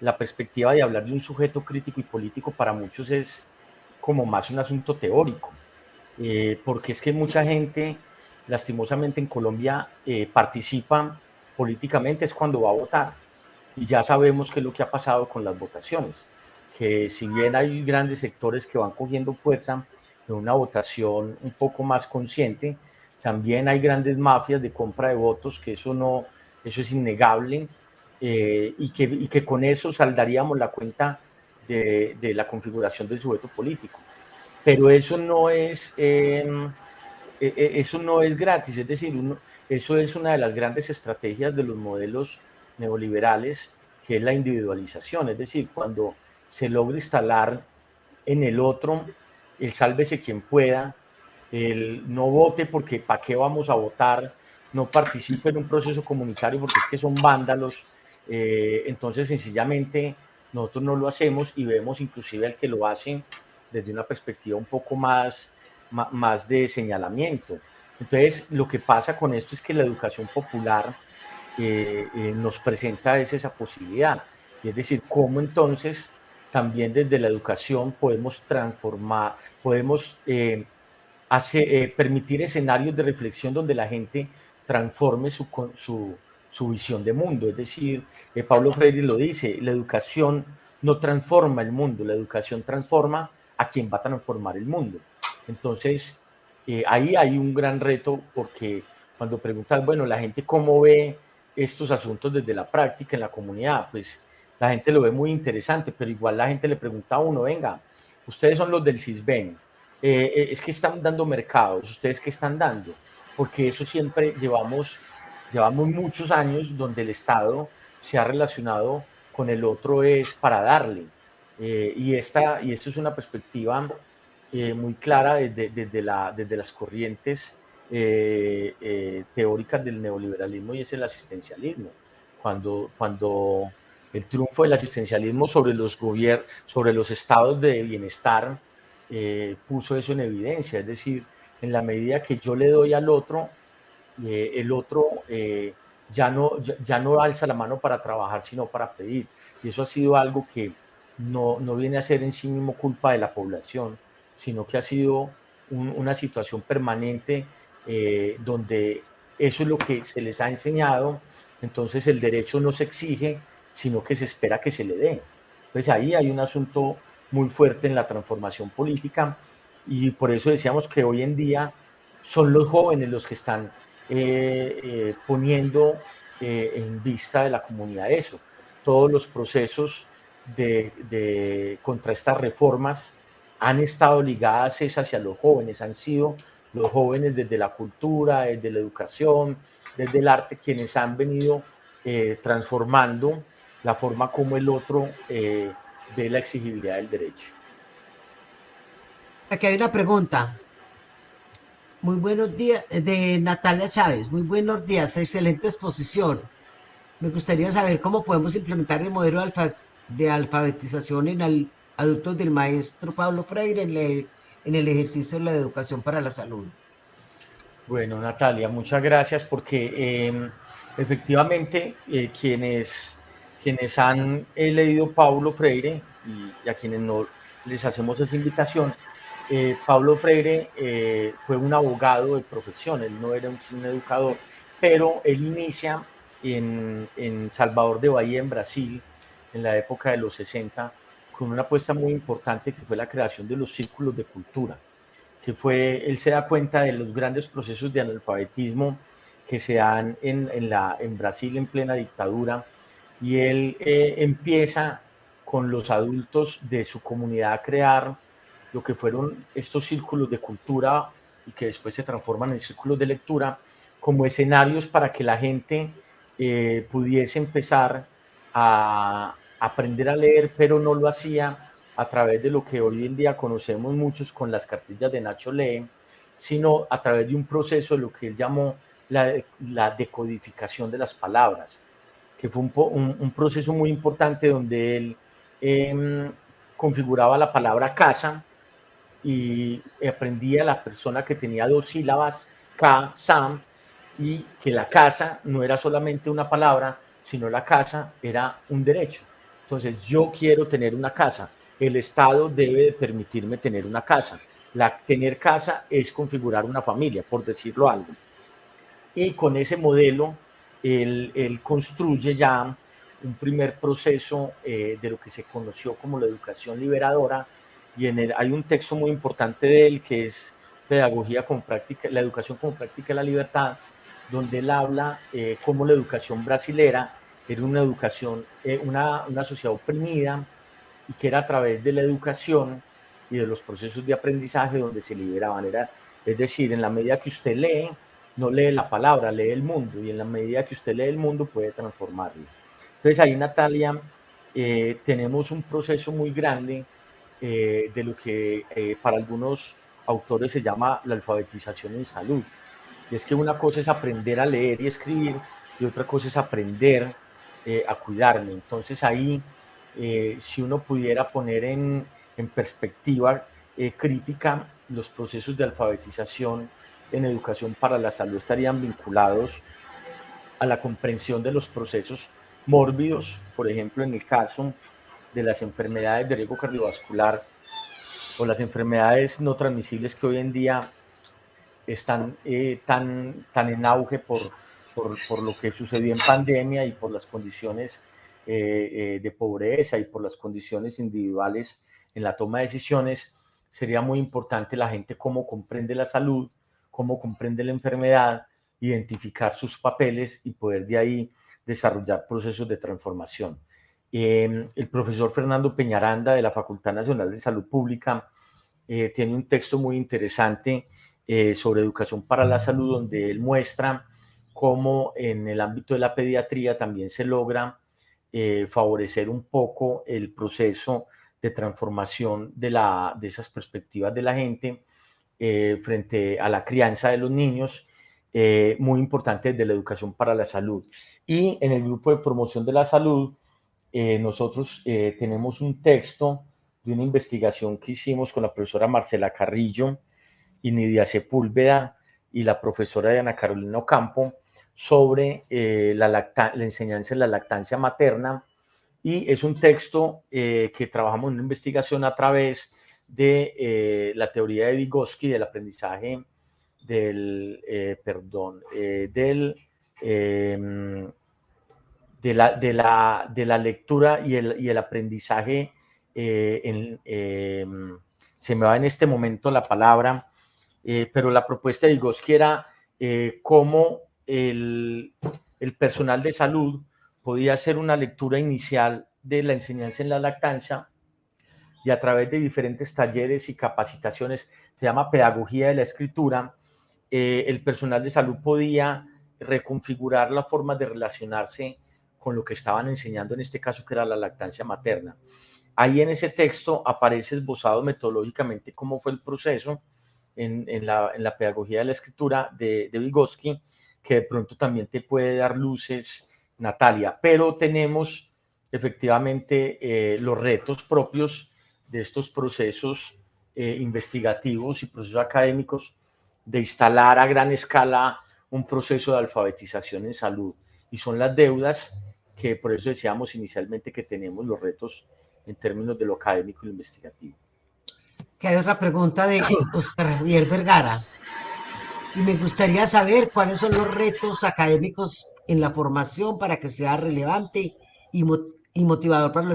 la perspectiva de hablar de un sujeto crítico y político para muchos es como más un asunto teórico. porque es que mucha gente, lastimosamente en Colombia, participa políticamente es cuando va a votar. Y ya sabemos qué es lo que ha pasado con las votaciones, que si bien hay grandes sectores que van cogiendo fuerza en una votación un poco más consciente, también hay grandes mafias de compra de votos, que eso no, eso es innegable, y que con eso saldaríamos la cuenta de la configuración del sujeto político. Pero eso no es gratis, es decir, eso es una de las grandes estrategias de los modelos neoliberales, que es la individualización, es decir, cuando se logra instalar en el otro el sálvese quien pueda, el no vote porque para qué vamos a votar, no participe en un proceso comunitario porque es que son vándalos, entonces sencillamente nosotros no lo hacemos y vemos inclusive al que lo hace desde una perspectiva un poco más de señalamiento. Entonces, lo que pasa con esto es que la educación popular nos presenta esa posibilidad. Y es decir, cómo entonces también desde la educación podemos transformar, podemos permitir escenarios de reflexión donde la gente transforme su visión de mundo. Es decir, Paulo Freire lo dice, la educación no transforma el mundo, la educación transforma a quien va a transformar el mundo. Entonces, ahí hay un gran reto porque cuando preguntas, bueno, la gente cómo ve estos asuntos desde la práctica en la comunidad, pues la gente lo ve muy interesante, pero igual la gente le pregunta a uno, venga, ustedes son los del CISBEN, es que están dando mercados, ustedes qué están dando, porque eso siempre llevamos muchos años donde el Estado se ha relacionado con el otro es para darle, y esto es una perspectiva muy clara desde las corrientes teóricas del neoliberalismo, y es el asistencialismo. Cuando el triunfo del asistencialismo sobre sobre los estados de bienestar puso eso en evidencia, es decir, en la medida que yo le doy al otro, el otro ya no alza la mano para trabajar, sino para pedir. Y eso ha sido algo que no viene a ser en sí mismo culpa de la población, sino que ha sido una situación permanente donde eso es lo que se les ha enseñado. Entonces el derecho no se exige, sino que se espera que se le dé. Entonces ahí hay un asunto muy fuerte en la transformación política, y por eso decíamos que hoy en día son los jóvenes los que están poniendo en vista de la comunidad eso. Todos los procesos contra estas reformas han estado ligadas hacia los jóvenes, han sido los jóvenes desde la cultura, desde la educación, desde el arte, quienes han venido transformando la forma como el otro ve la exigibilidad del derecho. Aquí hay una pregunta. Muy buenos días, de Natalia Chávez. Muy buenos días, excelente exposición. Me gustaría saber cómo podemos implementar el modelo de alfabetización en adultos del maestro Pablo Freire en el ejercicio de la educación para la salud. Bueno, Natalia, muchas gracias porque efectivamente quienes han leído Paulo Freire y a quienes no les hacemos esa invitación, Paulo Freire fue un abogado de profesión, él no era un educador, pero él inicia en Salvador de Bahía, en Brasil, en la época de los 60, con una apuesta muy importante que fue la creación de los círculos de cultura, él se da cuenta de los grandes procesos de analfabetismo que se dan en Brasil en plena dictadura, y él empieza con los adultos de su comunidad a crear lo que fueron estos círculos de cultura y que después se transforman en círculos de lectura como escenarios para que la gente pudiese empezar a aprender a leer, pero no lo hacía a través de lo que hoy en día conocemos muchos con las cartillas de Nacho Lee, sino a través de un proceso de lo que él llamó la decodificación de las palabras, que fue un proceso muy importante donde él configuraba la palabra casa y aprendía a la persona que tenía dos sílabas, ka, sam, y que la casa no era solamente una palabra, sino la casa era un derecho. Entonces, yo quiero tener una casa, el Estado debe permitirme tener una casa. Tener casa es configurar una familia, por decirlo algo. Y con ese modelo, él construye ya un primer proceso de lo que se conoció como la educación liberadora, y hay un texto muy importante de él que es Pedagogía con práctica, la educación como práctica de la libertad, donde él habla cómo la educación brasilera era una educación, una sociedad oprimida, y que era a través de la educación y de los procesos de aprendizaje donde se liberaban. Es decir, en la medida que usted lee, no lee la palabra, lee el mundo, y en la medida que usted lee el mundo puede transformarlo. Entonces ahí, Natalia, tenemos un proceso muy grande de lo que para algunos autores se llama la alfabetización en salud. Y es que una cosa es aprender a leer y escribir, y otra cosa es aprender a cuidarme. Entonces ahí, si uno pudiera poner en perspectiva crítica, los procesos de alfabetización en educación para la salud estarían vinculados a la comprensión de los procesos mórbidos, por ejemplo, en el caso de las enfermedades de riesgo cardiovascular o las enfermedades no transmisibles que hoy en día están tan en auge por lo que sucedió en pandemia y por las condiciones de pobreza y por las condiciones individuales en la toma de decisiones. Sería muy importante la gente cómo comprende la salud, cómo comprende la enfermedad, identificar sus papeles y poder de ahí desarrollar procesos de transformación. El profesor Fernando Peñaranda de la Facultad Nacional de Salud Pública tiene un texto muy interesante sobre educación para la salud, donde él muestra cómo en el ámbito de la pediatría también se logra favorecer un poco el proceso de transformación de esas perspectivas de la gente frente a la crianza de los niños, muy importante desde la educación para la salud. Y en el grupo de promoción de la salud, nosotros tenemos un texto de una investigación que hicimos con la profesora Marcela Carrillo y Nidia Sepúlveda y la profesora Diana Carolina Ocampo sobre la enseñanza en la lactancia materna, y es un texto que trabajamos en una investigación a través de la teoría de Vygotsky del aprendizaje de la lectura y el aprendizaje. Se me va en este momento la palabra, pero la propuesta de Vygotsky era cómo el personal de salud podía hacer una lectura inicial de la enseñanza en la lactancia, y a través de diferentes talleres y capacitaciones, se llama pedagogía de la escritura, el personal de salud podía reconfigurar la forma de relacionarse con lo que estaban enseñando, en este caso que era la lactancia materna. Ahí en ese texto aparece esbozado metodológicamente cómo fue el proceso en la pedagogía de la escritura de Vygotsky, que de pronto también te puede dar luces, Natalia. Pero tenemos efectivamente los retos propios de estos procesos investigativos y procesos académicos de instalar a gran escala un proceso de alfabetización en salud. Y son las deudas que por eso decíamos inicialmente que tenemos los retos en términos de lo académico y lo investigativo. Que hay otra pregunta de Oscar Javier Vergara. Y me gustaría saber cuáles son los retos académicos en la formación para que sea relevante y motivador para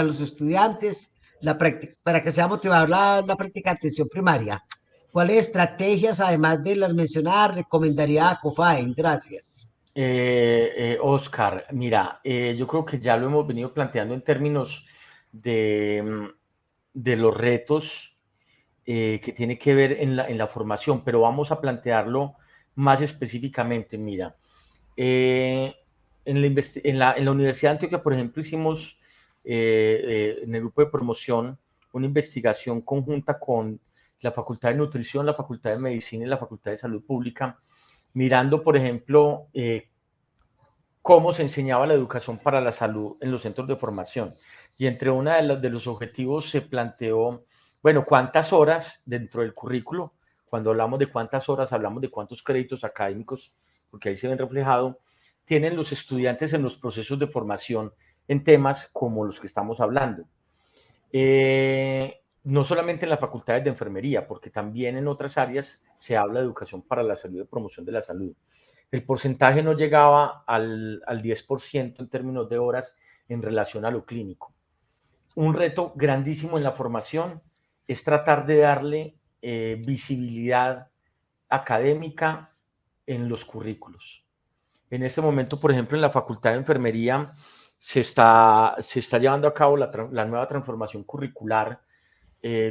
los estudiantes, para que sea motivador la práctica de atención primaria. ¿Cuáles estrategias, además de las mencionadas, recomendaría a COFAE? Gracias. Oscar, mira, yo creo que ya lo hemos venido planteando en términos de los retos que tiene que ver en la formación, pero vamos a plantearlo más específicamente. Mira, en la Universidad de Antioquia, por ejemplo, hicimos en el grupo de promoción una investigación conjunta con la Facultad de Nutrición, la Facultad de Medicina y la Facultad de Salud Pública, mirando, por ejemplo, cómo se enseñaba la educación para la salud en los centros de formación. Y entre uno de los objetivos se planteó, bueno, cuántas horas dentro del currículo. Cuando hablamos de cuántas horas, hablamos de cuántos créditos académicos, porque ahí se ven reflejados, tienen los estudiantes en los procesos de formación en temas como los que estamos hablando. no solamente en las facultades de enfermería, porque también en otras áreas se habla de educación para la salud y promoción de la salud. El porcentaje no llegaba al 10% en términos de horas en relación a lo clínico. Un reto grandísimo en la formación es tratar de darle visibilidad académica en los currículos. En este momento, por ejemplo, en la Facultad de Enfermería se está llevando a cabo la nueva transformación curricular,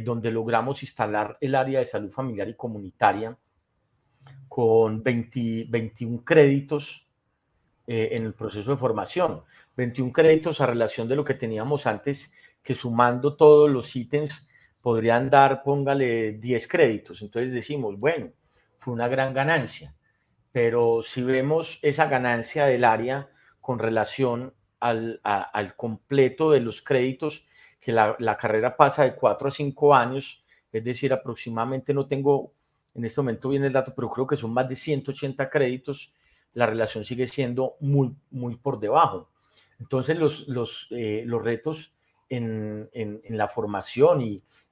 donde logramos instalar el área de salud familiar y comunitaria con 21 créditos en el proceso de formación. 21 créditos a relación de lo que teníamos antes, que sumando todos los ítems podrían dar, póngale, 10 créditos. Entonces decimos, bueno, fue una gran ganancia. Pero si vemos esa ganancia del área con relación al completo de los créditos, que la carrera pasa de 4 a 5 años, es decir, aproximadamente, no tengo en este momento bien el dato, pero creo que son más de 180 créditos, la relación sigue siendo muy, muy por debajo. Entonces, los retos en la formación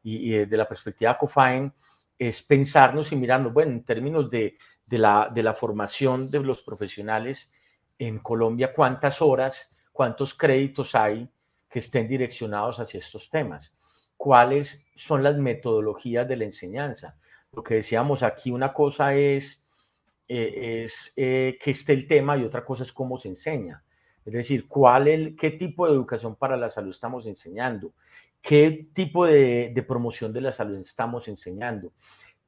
y desde la perspectiva de COFAEN es pensarnos y mirarnos, bueno, en términos de la formación de los profesionales en Colombia, cuántas horas, cuántos créditos hay que estén direccionados hacia estos temas, cuáles son las metodologías de la enseñanza. Lo que decíamos aquí, una cosa es que esté el tema y otra cosa es cómo se enseña. Es decir, qué tipo de educación para la salud estamos enseñando, qué tipo de promoción de la salud estamos enseñando,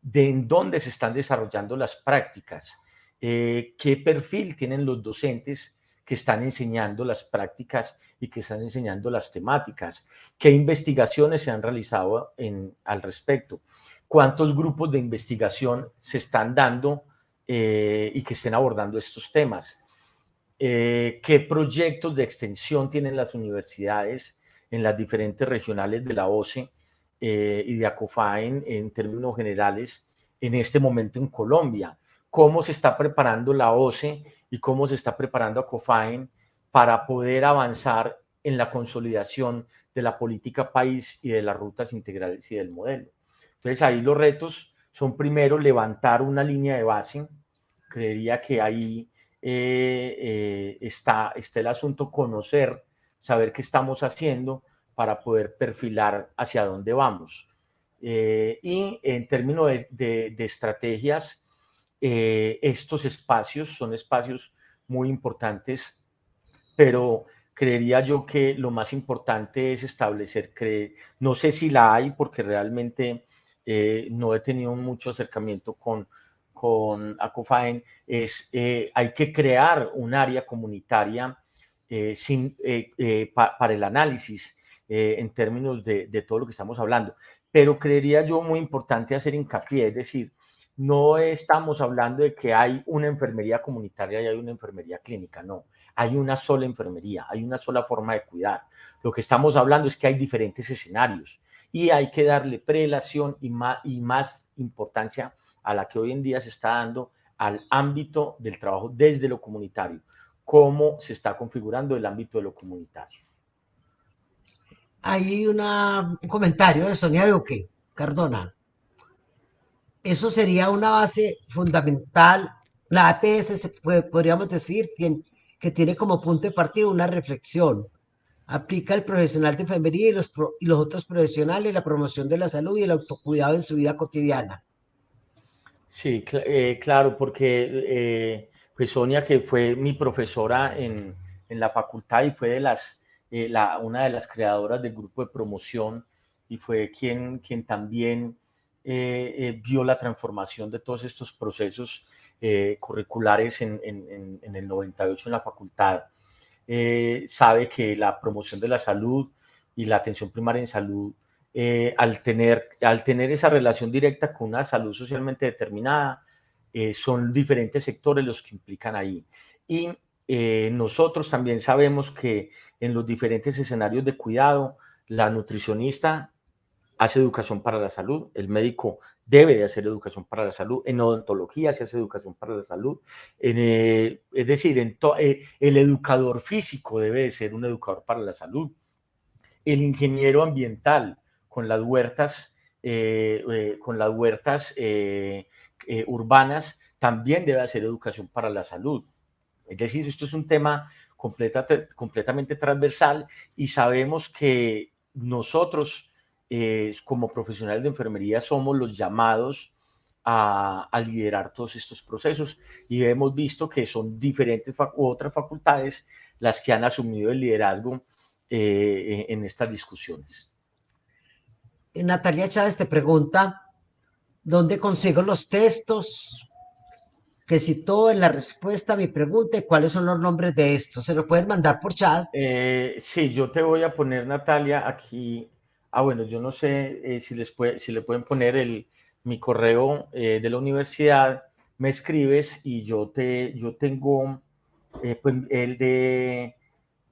de en dónde se están desarrollando las prácticas, qué perfil tienen los docentes que están enseñando las prácticas y que están enseñando las temáticas, qué investigaciones se han realizado al respecto, cuántos grupos de investigación se están dando y que estén abordando estos temas, qué proyectos de extensión tienen las universidades en las diferentes regionales de la OCE y de ACOFAEN en términos generales en este momento en Colombia, cómo se está preparando la OCE y cómo se está preparando ACOFAEN para poder avanzar en la consolidación de la política país y de las rutas integrales y del modelo. Entonces ahí los retos son primero levantar una línea de base. Creería que ahí está el asunto, conocer, saber qué estamos haciendo para poder perfilar hacia dónde vamos. Y en términos de estrategias, estos espacios son espacios muy importantes, pero creería yo que lo más importante es establecer, no sé si la hay porque realmente no he tenido mucho acercamiento con ACOFAEN, hay que crear un área comunitaria para el análisis en términos de todo lo que estamos hablando. Pero creería yo muy importante hacer hincapié, es decir, no estamos hablando de que hay una enfermería comunitaria y hay una enfermería clínica, no. Hay una sola enfermería, hay una sola forma de cuidar. Lo que estamos hablando es que hay diferentes escenarios y hay que darle prelación y más importancia a la que hoy en día se está dando al ámbito del trabajo desde lo comunitario, cómo se está configurando el ámbito de lo comunitario. Hay un comentario de Sonia Duque Cardona. Eso sería una base fundamental. La APS, podríamos decir, que tiene como punto de partida una reflexión. Aplica el profesional de enfermería y los otros profesionales la promoción de la salud y el autocuidado en su vida cotidiana. Sí, claro, porque pues Sonia, que fue mi profesora en la facultad y fue una de las creadoras del grupo de promoción y fue quien también vio la transformación de todos estos procesos curriculares en el 98 en la facultad. Sabe que la promoción de la salud y la atención primaria en salud, al tener esa relación directa con una salud socialmente determinada, son diferentes sectores los que implican ahí. Y nosotros también sabemos que en los diferentes escenarios de cuidado, la nutricionista hace educación para la salud, el médico debe de hacer educación para la salud, en odontología se hace educación para la salud, es decir, el educador físico debe de ser un educador para la salud, el ingeniero ambiental las huertas, urbanas, también debe hacer educación para la salud. Es decir, esto es un tema completamente transversal y sabemos que nosotros, como profesionales de enfermería, somos los llamados a liderar todos estos procesos, y hemos visto que son diferentes otras facultades las que han asumido el liderazgo en estas discusiones. Natalia Chávez te pregunta, ¿dónde consigo los textos que citó en la respuesta a mi pregunta y cuáles son los nombres de estos? ¿Se lo pueden mandar por chat? Sí, yo te voy a poner, Natalia, aquí. Bueno, yo no sé si le pueden poner mi correo de la universidad. Me escribes y yo tengo pues, el de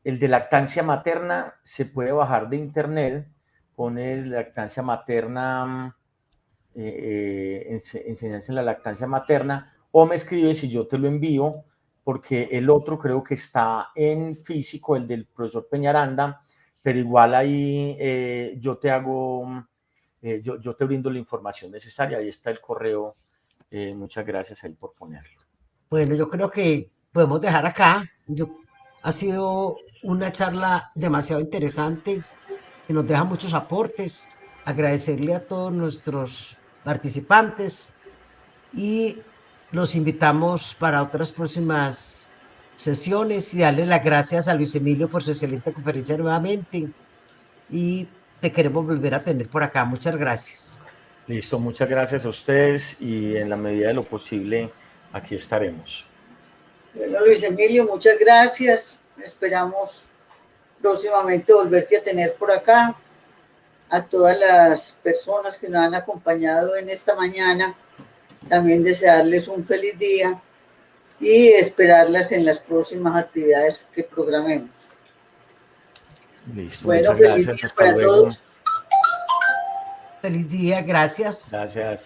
lactancia materna. Se puede bajar de internet. Pones lactancia materna, enseñanza en la lactancia materna, o me escribes y yo te lo envío, porque el otro creo que está en físico, el del profesor Peñaranda, pero igual ahí yo te brindo la información necesaria. Ahí está el correo. Muchas gracias ahí por ponerlo. Bueno, yo creo que podemos dejar acá. Ha sido una charla demasiado interesante que nos deja muchos aportes. Agradecerle a todos nuestros participantes y los invitamos para otras próximas sesiones y darle las gracias a Luis Emilio por su excelente conferencia nuevamente, y te queremos volver a tener por acá. Muchas gracias. Listo, muchas gracias a ustedes y en la medida de lo posible aquí estaremos. Bueno, Luis Emilio, muchas gracias. Esperamos próximamente volverte a tener por acá. A todas las personas que nos han acompañado en esta mañana, también desearles un feliz día y esperarlas en las próximas actividades que programemos. Listo, bueno, feliz día para todos. Feliz día, gracias. Gracias.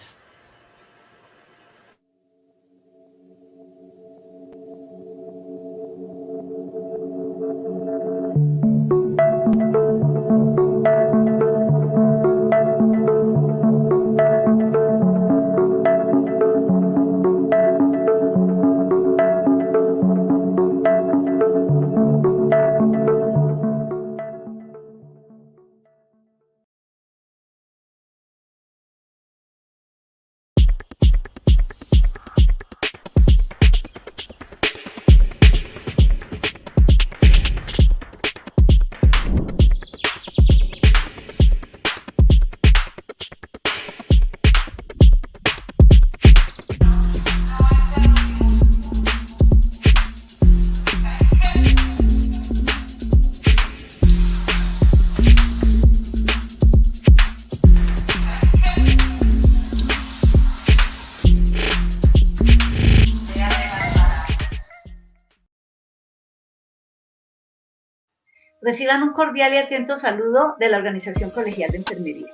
Reciban un cordial y atento saludo de la Organización Colegial de Enfermería.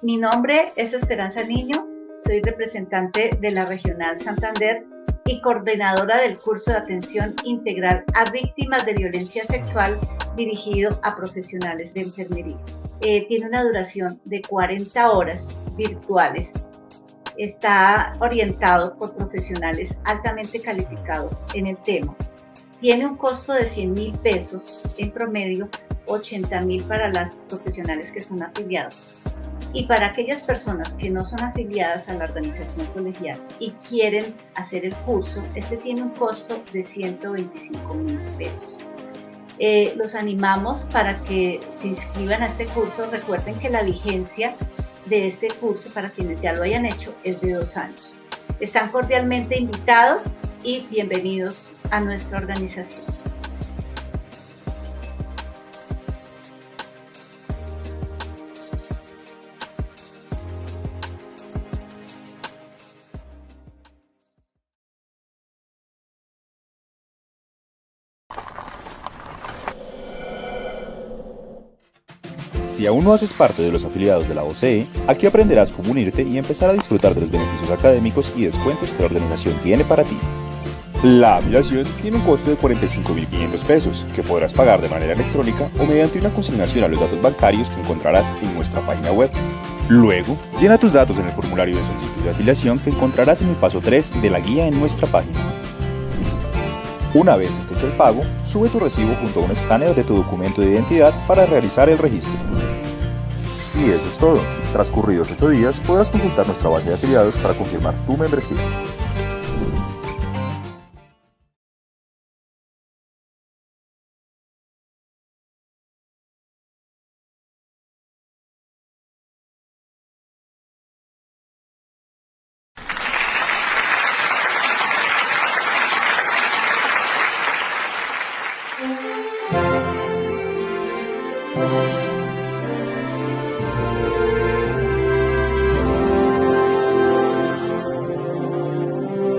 Mi nombre es Esperanza Niño, soy representante de la Regional Santander y coordinadora del curso de atención integral a víctimas de violencia sexual dirigido a profesionales de enfermería. Tiene una duración de 40 horas virtuales. Está orientado por profesionales altamente calificados en el tema. Tiene un costo de 100.000 pesos, en promedio 80.000 para las profesionales que son afiliados. Y para aquellas personas que no son afiliadas a la organización colegial y quieren hacer el curso, este tiene un costo de 125.000 pesos. Los animamos para que se inscriban a este curso. Recuerden que la vigencia de este curso, para quienes ya lo hayan hecho, es de 2 años. Están cordialmente invitados y bienvenidos a nuestra organización. Si aún no haces parte de los afiliados de la OCE, aquí aprenderás cómo unirte y empezar a disfrutar de los beneficios académicos y descuentos que la organización tiene para ti. La afiliación tiene un costo de 45.500 pesos, que podrás pagar de manera electrónica o mediante una consignación a los datos bancarios que encontrarás en nuestra página web. Luego, llena tus datos en el formulario de solicitud de afiliación que encontrarás en el paso 3 de la guía en nuestra página. Una vez esté hecho el pago, sube tu recibo junto a un escáner de tu documento de identidad para realizar el registro. Y eso es todo. Transcurridos 8 días, podrás consultar nuestra base de afiliados para confirmar tu membresía.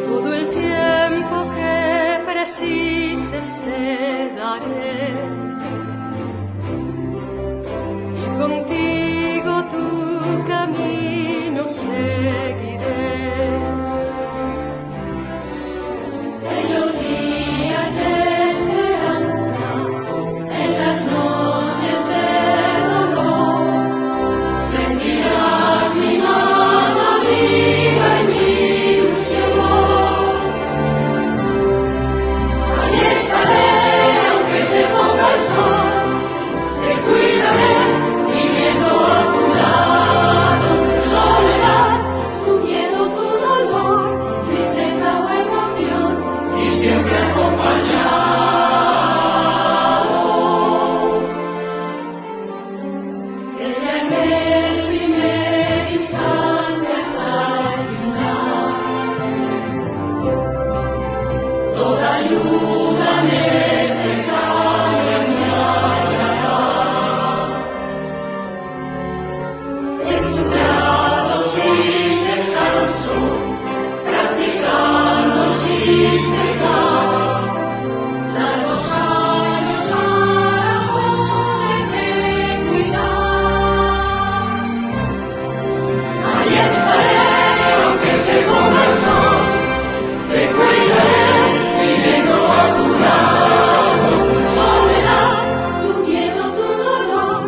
Todo el tiempo que precises te daré y contigo tu camino seguiré. En los días de esperanza, en las noches de dolor, sentirás mi mano amiga y mi ilusión. Ahí estaré, aunque se ponga el sol, te cuidaré, viviendo a tu lado. Tu soledad, tu miedo, tu dolor, tristeza o emoción, y siempre acompañado. Desde aquel primer instante hasta el final, toda ayuda necesaria me hallarás. Estudiando sin descanso, practicando sin cesar, largos años para poderte cuidar. Ahí estaré, aunque se ponga el sol, te cuidaré, viviendo a tu lado. Tu soledad, tu miedo, tu dolor,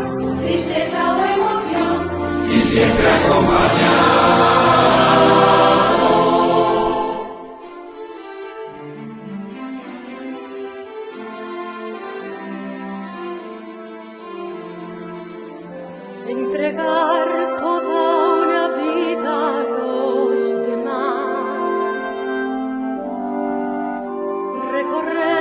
tristeza o emoción, y siempre acompañado. Entregar toda una vida a los demás, recorrer